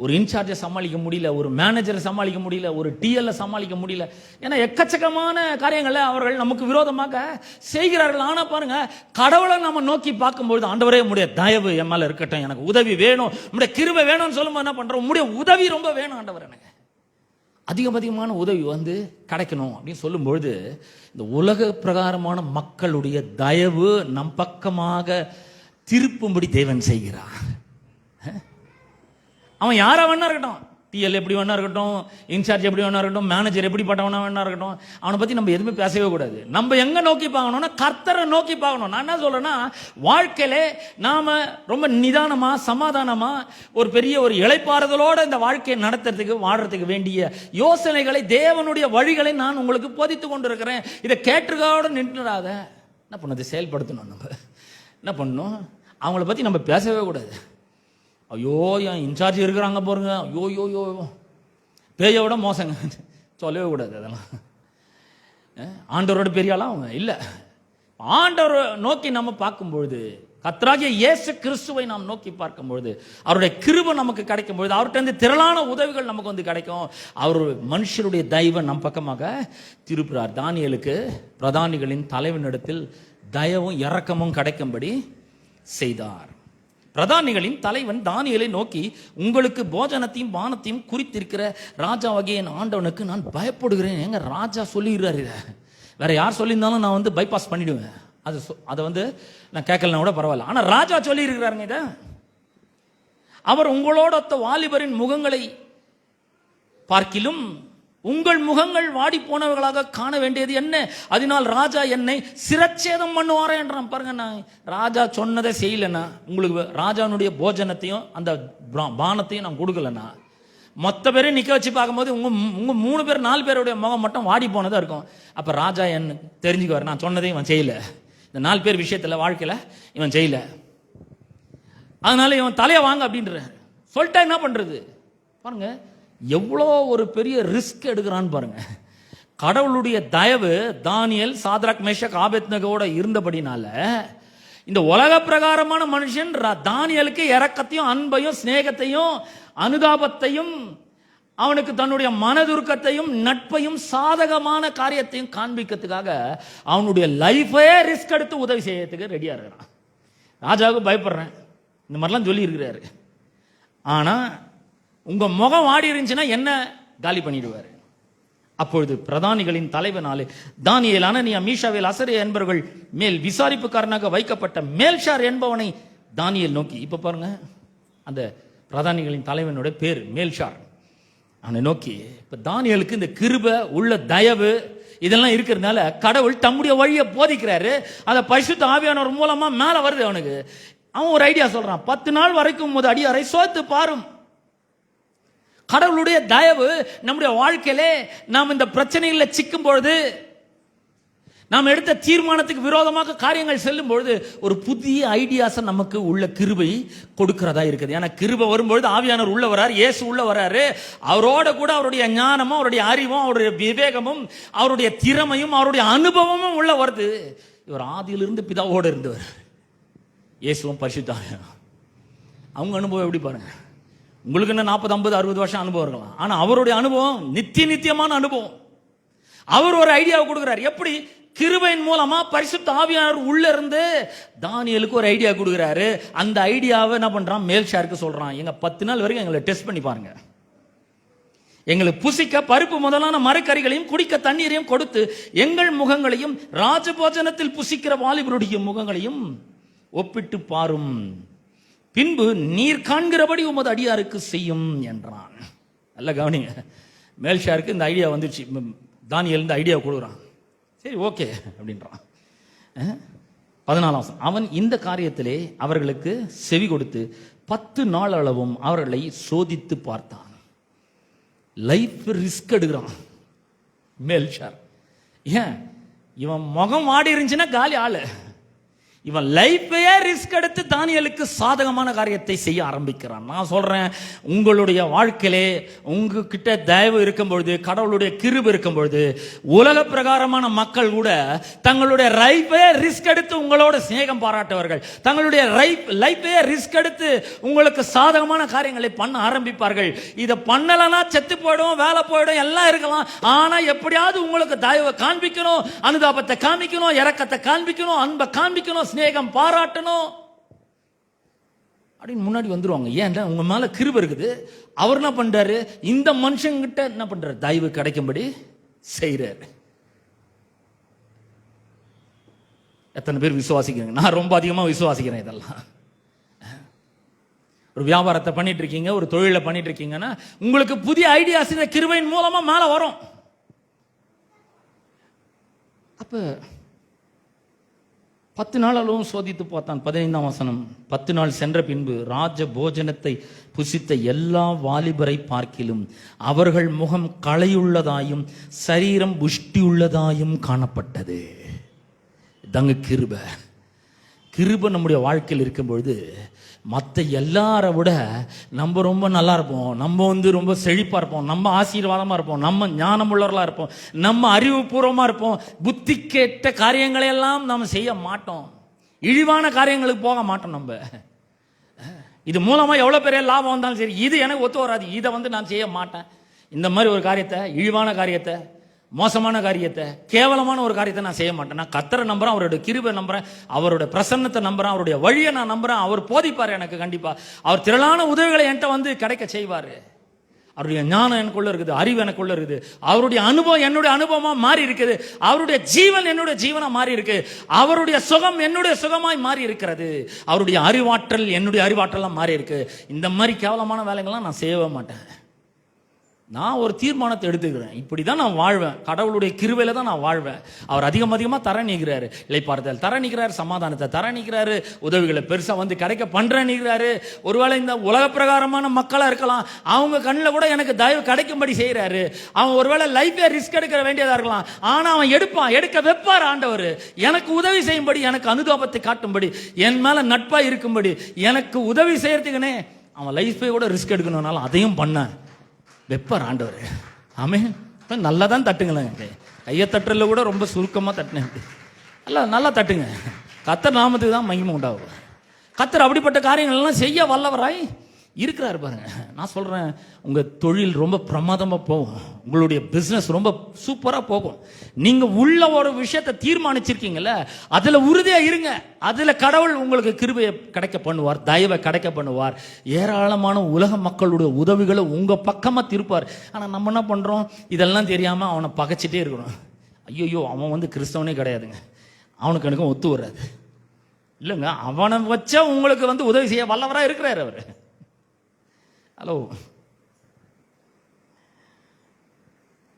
ஒரு இன்சார்ஜை சமாளிக்க முடியல, ஒரு மேனேஜரை சமாளிக்க முடியல, ஒரு டிஎல்ல சமாளிக்க முடியல. ஏன்னா எக்கச்சக்கமான காரியங்களை அவர்கள் நமக்கு விரோதமாக செய்கிறார்கள். ஆனா பாருங்க, கடவுளை நம்ம நோக்கி பார்க்கும்போது, ஆண்டவரே உம்முடைய தயவு என் மேல இருக்கட்டும், எனக்கு உதவி வேணும், உம்முடைய கிருபை வேணும்னு சொல்லும்போது என்ன பண்றோம், உம்முடைய உதவி ரொம்ப வேணும் ஆண்டவர், எனக்கு அதிகமான உதவி கிடைக்கணும் அப்படின்னு சொல்லும்பொழுது, இந்த உலக பிரகாரமான மக்களுடைய தயவு நம் பக்கமாக திருப்பும்படி தேவன் செய்கிறார். அவன் யாரா வேணா இருக்கட்டும், டிஎல் எப்படி வேணா இருக்கட்டும், இன்சார்ஜ் எப்படி வேணா இருக்கட்டும், மேனேஜர் எப்படிப்பட்டவனா வேணா இருக்கட்டும், அவனை பத்தி நம்ம எதுவுமே பேசவே கூடாது. நம்ம எங்க நோக்கி பார்க்கணும்னா கர்த்தரை நோக்கி பார்க்கணும். நான் என்ன சொல்றேன்னா, வாழ்க்கையில நாம ரொம்ப நிதானமா சமாதானமா ஒரு பெரிய ஒரு இளைப்பாறுதலோட இந்த வாழ்க்கையை நடத்துறதுக்கு வாழ்றதுக்கு வேண்டிய யோசனைகளை, தேவனுடைய வழிகளை நான் உங்களுக்கு போதித்து கொண்டு இருக்கிறேன். இதை கேட்டுக்காவோட நின்றுடாத, என்ன பண்ணது, செயல்படுத்தணும். நம்ம என்ன பண்ணணும், அவங்கள பத்தி நம்ம பேசவே கூடாது. ஐயோ என் இன்சார்ஜ் இருக்கிறாங்க பாருங்க, ஐயோ யோ யோ பேயோட மோசங்க, சொல்லவே கூடாது. அதெல்லாம் ஆண்டவரோட பெரியாலாம் அவங்க இல்லை. ஆண்டவரை நோக்கி நம்ம பார்க்கும்பொழுது, கர்த்தராகிய இயேசு கிறிஸ்துவை நாம் நோக்கி பார்க்கும்பொழுது, அவருடைய கிருபை நமக்கு கிடைக்கும் பொழுது, அவர்கிட்ட இருந்து திரளான உதவிகள் நமக்கு கிடைக்கும். அவர் மனுஷருடைய தயவை நம் பக்கமாக திருப்புறார். தானியேலுக்கு பிரதானிகளின் தலைவனிடத்தில் தயவும் இரக்கமும் கிடைக்கும்படி செய்தார். பிரதானிகளின் தலைவன் தானியேலை நோக்கி, உங்களுக்கு போஜனத்தையும் பானத்தையும் குறித்திருக்கிற ராஜாவாகிய என் ஆண்டவனுக்கு நான் பயப்படுகிறேன். எங்க ராஜா சொல்லிடுறாரு, இதை வேற யார் சொல்லியிருந்தாலும் நான் பைபாஸ் பண்ணிடுவேன், அதை நான் கேட்கலன்னா கூட பரவாயில்ல. ஆனா ராஜா சொல்லி இருக்கிறாருங்க இத. அவர் உங்களோட வாலிபரின் முகங்களை பார்க்கிலும் உங்கள் முகங்கள் வாடி போனவர்களாக காண வேண்டியது என்ன? அதனால் ராஜா என்னை சிரச்சேதம் பண்ணுவாரே என்றான். பாருங்க, நான் ராஜா சொன்னதை செய்யலன்னா, உங்களுக்கு ராஜானுடைய போஜனத்தையும் அந்த பானத்தையும் நான் கொடுக்கலன்னா, மொத்த பேரையும் நிக்க வச்சு பார்க்கும்போது உங்க 3 பேர் 4 பேருடைய முகம் மட்டும் வாடி போனதா இருக்கும். அப்ப ராஜா என்ன தெரிஞ்சுக்குவார், நான் சொன்னதையும் இவன் செய்யல, இந்த 4 பேர் விஷயத்துல வாழ்க்கையில இவன் செய்யல, அதனால இவன் தலையை வாங்க அப்படின்ற சொல்லிட்டா என்ன பண்றது? பாருங்க எவ்வளோ ஒரு பெரிய ரிஸ்க் எடுக்கிறான்னு பாருங்க. கடவுளுடைய தயவு தானியேல், சாத்ராக், மேஷாக், ஆபேத்நேகோட இருந்தபடினால இந்த உலக பிரகாரமான மனுஷன் தானியேலுக்கு இரக்கத்தையும் அன்பையும் சிநேகத்தையும் அனுதாபத்தையும் அவனுக்கு தன்னுடைய மனதுருக்கத்தையும் நட்பையும் சாதகமான காரியத்தையும் காண்பிக்கிறதுக்காக அவனுடைய லைஃபே ரிஸ்க் எடுத்து உதவி செய்யறதுக்கு ரெடியா இருக்கிறான். ராஜாவுக்கு பயப்படுறேன் இந்த மாதிரிலாம் சொல்லி இருக்கிறாரு. ஆனா உங்க முகம் வாடி இருந்துச்சுன்னா என்ன காலி பண்ணிடுவாரு. அப்பொழுது பிரதானிகளின் தலைவனாலே தானியேல், அனனியா, மீஷாவேல், அசரியா என்பவர்கள் மேல் விசாரிப்புக்காரனாக வைக்கப்பட்ட மேல்ஷார் என்பவனை தானியேல் நோக்கி, இப்ப பாருங்க அந்த பிரதானிகளின் தலைவனுடைய பேர் மேல்ஷார். அவனை நோக்கி, இப்ப தானியேலுக்கு இந்த கிருபை உள்ள தயவு இதெல்லாம் இருக்கிறதுனால கடவுள் தம்முடைய வழியை போதிக்கிறாரு. அதை பரிசுத்த ஆவியானவர் மூலமா மேல வருது அவனுக்கு. அவன் ஒரு ஐடியா சொல்றான், 10 நாள் வரைக்கும் அடியாரை சோத்து பாரும். கடவுளுடைய தயவு நம்முடைய வாழ்க்கையிலே நாம் இந்த பிரச்சனைகளை சிக்கும் பொழுது, நாம் எடுத்த தீர்மானத்துக்கு விரோதமாக காரியங்கள் செல்லும் பொழுது ஒரு புதிய ஐடியாஸை நமக்கு உள்ள கிருபை கொடுக்கிறதா இருக்குது. ஏன்னா கிருபை வரும்பொழுது ஆவியானவர் உள்ள வராரு, இயேசு உள்ள வராரு. அவரோட கூட அவருடைய ஞானமும் அவருடைய அறிவும் அவருடைய விவேகமும் அவருடைய திறமையும் அவருடைய அனுபவமும் உள்ள வருது. இவர் ஆதியிலிருந்து பிதாவோடு இருந்தவர், இயேசுவும் பரிசுத்தாங்க. அவங்க அனுபவம் எப்படி பாருங்க. உங்களுக்கு என்ன 40, 50, 60 வருஷம் அனுபவம் இருக்கலாம், ஆனா அவருடைய அனுபவம் நித்தியமான அனுபவம். அவர் ஒரு ஐடியாவை கொடுக்கிறார். எப்படி? கிருபையின் மூலமா பரிசுத்த ஆவியானவர் உள்ள இருந்து தானியேலுக்கு ஒரு ஐடியா கொடுக்கிறாரு. அந்த ஐடியாவை என்ன பண்றான், மேல்ஷாருக்கு சொல்றான், எங்க 10 நாள் வரைக்கும் எங்களை டெஸ்ட் பண்ணி பாருங்க, எங்களுக்கு புசிக்க பருப்பு முதலான மரக்கறிகளையும் குடிக்க தண்ணீரையும் கொடுத்து எங்கள் முகங்களையும் ராஜபோஜனத்தில் புசிக்கிற வாலிபருடைய முகங்களையும் ஒப்பிட்டு பாரும், பின்பு நீர் காண்கிறபடி உமது அடியாருக்கு செய்யும் என்றான். நல்ல கவனிங்க, மேல்ஷாருக்கு இந்த ஐடியா வந்துச்சு, தானியேல் இந்த ஐடியா கொடுக்குறான். சரி ஓகே அப்படின்றான். 14 அவன் இந்த காரியத்திலே அவர்களுக்கு செவி கொடுத்து 10 நாள் அளவும் அவர்களை சோதித்து பார்த்தான். லைஃப் ரிஸ்க் எடுக்கிறான் மேல்ஷார். ஏன்? இவன் முகம் வாடி இருந்துச்சுன்னா காலி ஆளு. இவன் லைஃபையே ரிஸ்க் எடுத்து தானியேலுக்கு சாதகமான காரியத்தை செய்ய ஆரம்பிக்கிறான். நான் சொல்றேன், உங்களுடைய வாழ்க்கையிலே உங்ககிட்ட தயவு இருக்கும் பொழுது, கடவுளுடைய கிருபை இருக்கும் பொழுது, உலக பிரகாரமான மக்கள் கூட தங்களுடைய லைஃபையே ரிஸ்க் எடுத்து உங்களோட சிநேகம் பாராட்டுவார்கள். தங்களுடைய லைஃபையே ரிஸ்க் எடுத்து உங்களுக்கு சாதகமான காரியங்களை பண்ண ஆரம்பிப்பார்கள். இதை பண்ணலன்னா செத்து போயிடும், வேலை போயிடும், எல்லாம் இருக்கலாம். ஆனா எப்படியாவது உங்களுக்கு தயவை காண்பிக்கணும், அனுதாபத்தை காண்பிக்கணும், இரக்கத்தை காண்பிக்கணும், அன்பை காண்பிக்கணும், சிநேகம் பாராட்டணும் அப்படின்னு முன்னாடி வந்துருவாங்க. ஏன்? உங்க மேல கிருபை இருக்குது. அவர் என்ன பண்றாரு? இந்த மனுஷங்கிட்ட என்ன பண்றாரு? தயவு கிடைக்கும்படி செய்யறாரு. எத்தனை பேர் விசுவாசிக்கிறீங்க? நான் ரொம்ப அதிகமா விசுவாசிக்கிறேன். இதெல்லாம் ஒரு வியாபாரத்தை பண்ணிட்டு இருக்கீங்க, ஒரு தொழிலை பண்ணிட்டு இருக்கீங்கன்னா உங்களுக்கு புதிய ஐடியாஸ் இந்த கிருபையின் மூலமா மேல வரும். அப்ப 10 நாள் அளவும் சோதித்து பார்த்தான். 15ஆம் வசனம். 10 நாள் சென்ற பின்பு ராஜ போஜனத்தை புசித்த எல்லா வாலிபரை பார்க்கிலும் அவர்கள் முகம் களையுள்ளதாயும் சரீரம் புஷ்டியுள்ளதாயும் காணப்பட்டது. தங்க கிருபை. கிருபை நம்முடைய வாழ்க்கையில் இருக்கும் பொழுது மற்ற எல்லாரை விட நம்ம ரொம்ப நல்லா இருப்போம், நம்ம ரொம்ப செழிப்பாக இருப்போம், நம்ம ஆசீர்வாதமாக இருப்போம், நம்ம ஞானமுள்ளவர்களாக இருப்போம், நம்ம அறிவுபூர்வமாக இருப்போம். புத்தி கேட்ட காரியங்களையெல்லாம் நம்ம செய்ய மாட்டோம், இழிவான காரியங்களுக்கு போக மாட்டோம். நம்ம இது மூலமாக எவ்வளோ பெரிய லாபம் வந்தாலும் சரி, இது எனக்கு ஒத்து வராது, இதை நான் செய்ய மாட்டேன். இந்த மாதிரி ஒரு காரியத்தை, இழிவான காரியத்தை, மோசமான காரியத்தை, கேவலமான ஒரு காரியத்தை நான் செய்ய மாட்டேன். நான் கர்த்தரை நம்புறேன், அவருடைய கிருபை நம்புறேன், அவருடைய பிரசன்னத்தை நம்புறேன், அவருடைய வழியை நான் நம்புறேன். அவர் போதிப்பார் எனக்கு கண்டிப்பா. அவர் திரளான உதவிகளை என்கிட்ட கிடைக்க செய்வார். அவருடைய ஞானம் எனக்குள்ள இருக்குது, அறிவு எனக்குள்ள இருக்குது, அவருடைய அனுபவம் என்னுடைய அனுபவமா மாறி இருக்குது, அவருடைய ஜீவன் என்னுடைய ஜீவனா மாறி இருக்கு, அவருடைய சுகம் என்னுடைய சுகமாய் மாறி இருக்கிறது, அவருடைய அறிவாற்றல் என்னுடைய அறிவாற்றலாம் மாறி இருக்கு. இந்த மாதிரி கேவலமான வேலைகள்லாம் நான் செய்யவே மாட்டேன். நான் ஒரு தீர்மானத்தை எடுத்துக்கிறேன், இப்படி தான் நான் வாழ்வேன், கடவுளுடைய கிருபையில தான் நான் வாழ்வேன். அவர் அதிகமாக தர நீக்கிறாரு, இளைப்பாறுதல் தர நீக்கிறாரு, சமாதானத்தை தர நீக்கிறாரு, உதவிகளை பெருசாக கிடைக்க பண்ற நீக்கிறாரு. ஒருவேளை இந்த உலக பிரகாரமான மக்களாக இருக்கலாம், அவங்க கண்ணில் கூட எனக்கு தயவு கிடைக்கும்படி செய்கிறாரு. அவன் ஒருவேளை லைஃபே ரிஸ்க் எடுக்க வேண்டியதாக இருக்கலாம், ஆனால் அவன் எடுக்க வைப்பார் ஆண்டவர். எனக்கு உதவி செய்யும்படி, எனக்கு அனுதாபத்தை காட்டும்படி, என் மேல நட்பா இருக்கும்படி, எனக்கு உதவி செய்யறதுக்குன்னே அவன் லைஃபை கூட ரிஸ்க் எடுக்கணும்னாலும் அதையும் பண்ண வெப்பார் ஆண்டவர். ஆமே. நல்லா தான் தட்டுங்களேன், கையை தட்டுறதுல கூட ரொம்ப சுருக்கமாக தட்டினேன். நல்லா தட்டுங்க. கர்த்தர் நாமத்துக்கு தான் மகிமை உண்டாகும். கர்த்தர் அப்படிப்பட்ட காரியங்கள்லாம் செய்ய வல்லவராய் இருக்கிறாரு பாருங்க. நான் சொல்றேன், உங்க தொழில் ரொம்ப பிரமாதமாக போகும், உங்களுடைய பிஸ்னஸ் ரொம்ப சூப்பராக போகும். நீங்க உள்ள ஒரு விஷயத்தை தீர்மானிச்சிருக்கீங்கல்ல, அதுல உறுதியா இருங்க. அதுல கடவுள் உங்களுக்கு கிருபையை கிடைக்க பண்ணுவார், தயவை கிடைக்க பண்ணுவார். ஏராளமான உலக மக்களுடைய உதவிகளை உங்க பக்கமா திருப்பார். ஆனா நம்ம என்ன பண்றோம்? இதெல்லாம் தெரியாம அவனை பகைச்சிட்டே இருக்கணும். ஐயோ, அவன் கிறிஸ்தவனே கிடையாதுங்க, அவனுக்கு எனக்கும் ஒத்து வராது. இல்லைங்க, அவனை வச்சா உங்களுக்கு உதவி செய்ய வல்லவரா இருக்கிறாரு அவரு. ஹலோ,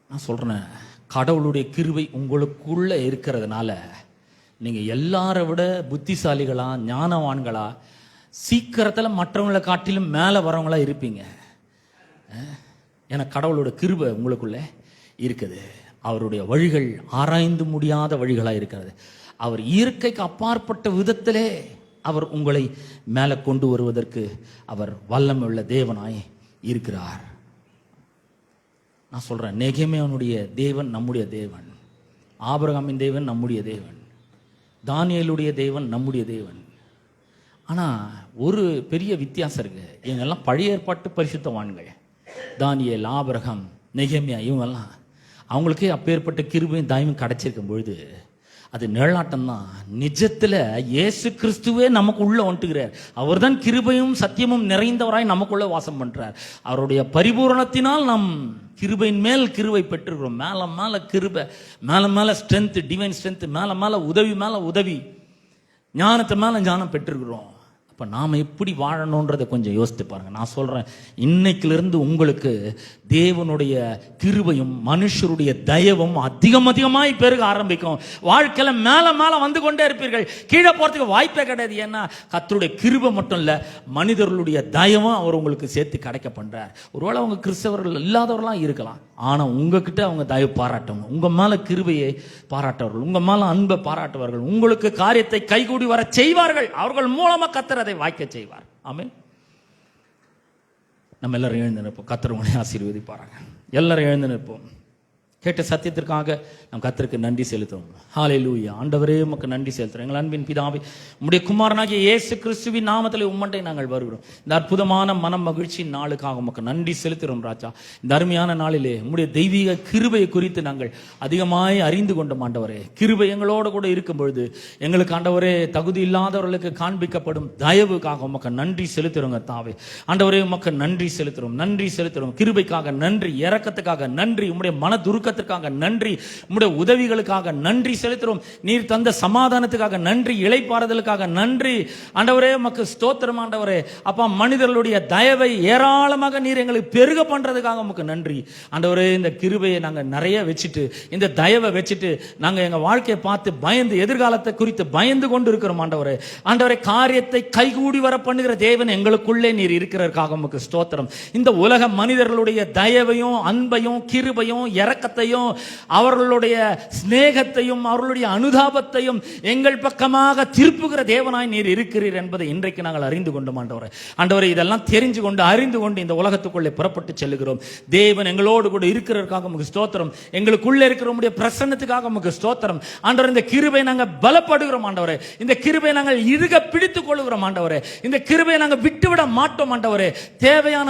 நான் சொல்றேன், கடவுளுடைய கிருபை உங்களுக்குள்ள இருக்கிறதுனால நீங்க எல்லாரை விட புத்திசாலிகளா, ஞானவான்களா, சீக்கிரத்தில் மற்றவங்களை காட்டிலும் மேலே வரவங்களா இருப்பீங்க. ஏன்னா கடவுளோட கிருபை உங்களுக்குள்ள இருக்குது. அவருடைய வழிகள் ஆராய்ந்து முடியாத வழிகளா இருக்கிறது. அவர் இயற்கைக்கு அப்பாற்பட்ட விதத்திலே அவர் உங்களை மேலே கொண்டு வருவதற்கு அவர் வல்லமையுள்ள தேவனாய் இருக்கிறார். நான் சொல்றேன், நெகேமியாவுடைய தேவன் நம்முடைய தேவன், ஆபிரகாமின் தேவன் நம்முடைய தேவன், தானியேலுடைய தேவன் நம்முடைய தேவன். ஆனா ஒரு பெரிய வித்தியாசம் இருக்கு. இவங்கெல்லாம் பழைய ஏற்பாட்டு பரிசுத்தவான்கள். தானியேல், ஆபிரகாம், நெகேமியா, இவங்கெல்லாம் அவங்களுக்கே அப்பேற்பட்ட கிருபையும் தயவும் கிடைச்சிருக்கும் பொழுது அது நிழலாட்டம் தான். நிஜத்துல இயேசு கிறிஸ்துவே நமக்கு உள்ள வந்துட்டுகிறார். அவர் தான் கிருபையும் சத்தியமும் நிறைந்தவராய் நமக்குள்ள வாசம் பண்றார். அவருடைய பரிபூரணத்தினால் நாம் கிருபையின் மேல் கிருபை பெற்றுக்கிறோம். மேல மேல கிருபை, மேல மேல ஸ்ட்ரென்த், டிவைன் ஸ்ட்ரென்த், மேல மேல உதவி, ஞானத்தை மேல ஞானம் பெற்றிருக்கிறோம். அப்ப இப்போ நாம் எப்படி வாழணுன்றதை கொஞ்சம் யோசித்து பாருங்கள். நான் சொல்கிறேன், இன்னைக்கிலிருந்து உங்களுக்கு தேவனுடைய கிருபையும் மனுஷருடைய தயவும் அதிகமாய் பெருக ஆரம்பிக்கும். வாழ்க்கையில் மேலே மேலே வந்து கொண்டே இருப்பீர்கள். கீழே போகிறதுக்கு வாய்ப்பே கிடையாது. ஏன்னா கர்த்தருடைய கிருபை மட்டும் இல்லை, மனிதர்களுடைய தயவும் அவர் உங்களுக்கு சேர்த்து கிடைக்க பண்ணுறார். ஒருவேளை அவங்க கிறிஸ்தவர்கள் இல்லாதவர்களாம் இருக்கலாம், ஆனால் உங்ககிட்ட அவங்க தயவு பாராட்டவங்க, உங்கள் மேலே கிருபையை பாராட்டவர்கள், உங்கள் மேலே அன்பை பாராட்டுவார்கள், உங்களுக்கு காரியத்தை கைகூடி வர செய்வார்கள். அவர்கள் மூலமாக கர்த்தர் அதை வாய்க்க செய்வார். ஆமென். நம்ம எல்லாரும் எழுந்து நிற்போம். கர்த்தர் உங்களை ஆசீர்வதிப்பாராங்க. எல்லாரும் எழுந்து நிற்போம். கேட்ட சத்தியத்திற்காக நம் கர்த்தருக்கு நன்றி செலுத்துவோம். ஹல்லேலூயா. ஆண்டவரே உமக்கு நன்றி செலுத்துறோம். எங்கள் அன்பின் பிதாவே, உம்முடைய குமாரனாகிய இயேசு கிறிஸ்துவின் நாமத்தில் உம்மண்டை நாங்கள் வருகிறோம். இந்த அற்புதமான மனம் மகிழ்ச்சி நாளுக்காக உமக்கு நன்றி செலுத்துகிறோம் ராஜா. இந்த அருமையான நாளிலே உம்முடைய தெய்வீக கிருபையை குறித்து நாங்கள் அதிகமாய் அறிந்து கொண்டோம் ஆண்டவரே. கிருபை எங்களோடு கூட இருக்கும் பொழுது எங்களுக்கு ஆண்டவரே தகுதி இல்லாதவர்களுக்கு காண்பிக்கப்படும் தயவுக்காக உமக்கு நன்றி செலுத்துகிறோங்க தாவே. ஆண்டவரே உமக்கு நன்றி செலுத்துகிறோம், நன்றி செலுத்துகிறோம். கிருபைக்காக நன்றி, இரக்கத்துக்காக நன்றி, உம்முடைய மன துருக்கத்திற்காக நன்றி, உம்முடைய உதவிகளுக்காக நன்றி செலுத்துறோம். நீர் தந்த சமாதானத்துக்காக நன்றி, இளைப்பாறுதலுக்காக நன்றி ஆண்டவரே. உமக்கு ஸ்தோத்திரம் ஆண்டவரே. அப்பா, மனிதர்களுடைய தயவை ஏராளமாக நீர் எங்களுக்கு பெருக பண்றதுக்காக உமக்கு நன்றி ஆண்டவரே. இந்த கிருபையை நாங்கள் நிறைய வச்சுட்டு, இந்த தயவை வச்சுட்டு நாங்கள் எங்க வாழ்க்கையை பார்த்து பயந்து, எதிர்காலத்தை குறித்து பயந்து கொண்டு இருக்கிறோம் ஆண்டவரே. ஆண்டவரே, காரியத்தை கைகூடி வர பண்ணுகிற தேவன் எங்களுக்குள்ளே நீர் இருக்கிறதற்காக உமக்கு ஸ்தோத்திரம். இந்த உலக மனிதர்களுடைய தயவையும் அன்பையும் கிருபையும் இரக்கத்தையும் அவர்களுடைய சிநேகத்தையும் அவர்களுடைய அனுதாபத்தையும் எங்கள் பக்கமாக திருப்புகிற தேவனாய் நீர் இருக்கிறீர் என்பதை இன்றைக்கு நாங்கள் அறிந்து கொண்டோம் ஆண்டவரே. ஆண்டவரே, இதெல்லாம் தெரிஞ்சு கொண்டு அறிந்து கொண்டு இந்த உலகத்துக்குள்ளே புறப்பட்டு செல்லுகிறோம். தேவன் எங்களோடு கூட இருக்கிறதற்காக உமக்கு ஸ்தோத்திரம். எங்களுக்குள்ளே இருக்கிற உம்முடைய பிரசன்னத்துக்காக உமக்கு ஸ்தோத்திரம் ஆண்டவரே. இந்த கிருபை நாங்கள் பலப்படுகிறோம் ஆண்டவரே. இந்த கிருபை நாங்கள் இறுக பிடித்துக் கொள்ளுகிறோம் ஆண்டவரே. இந்த கிருபை நாங்கள் விட்டுவிட மாட்டோம் ஆண்டவரே. தேவையான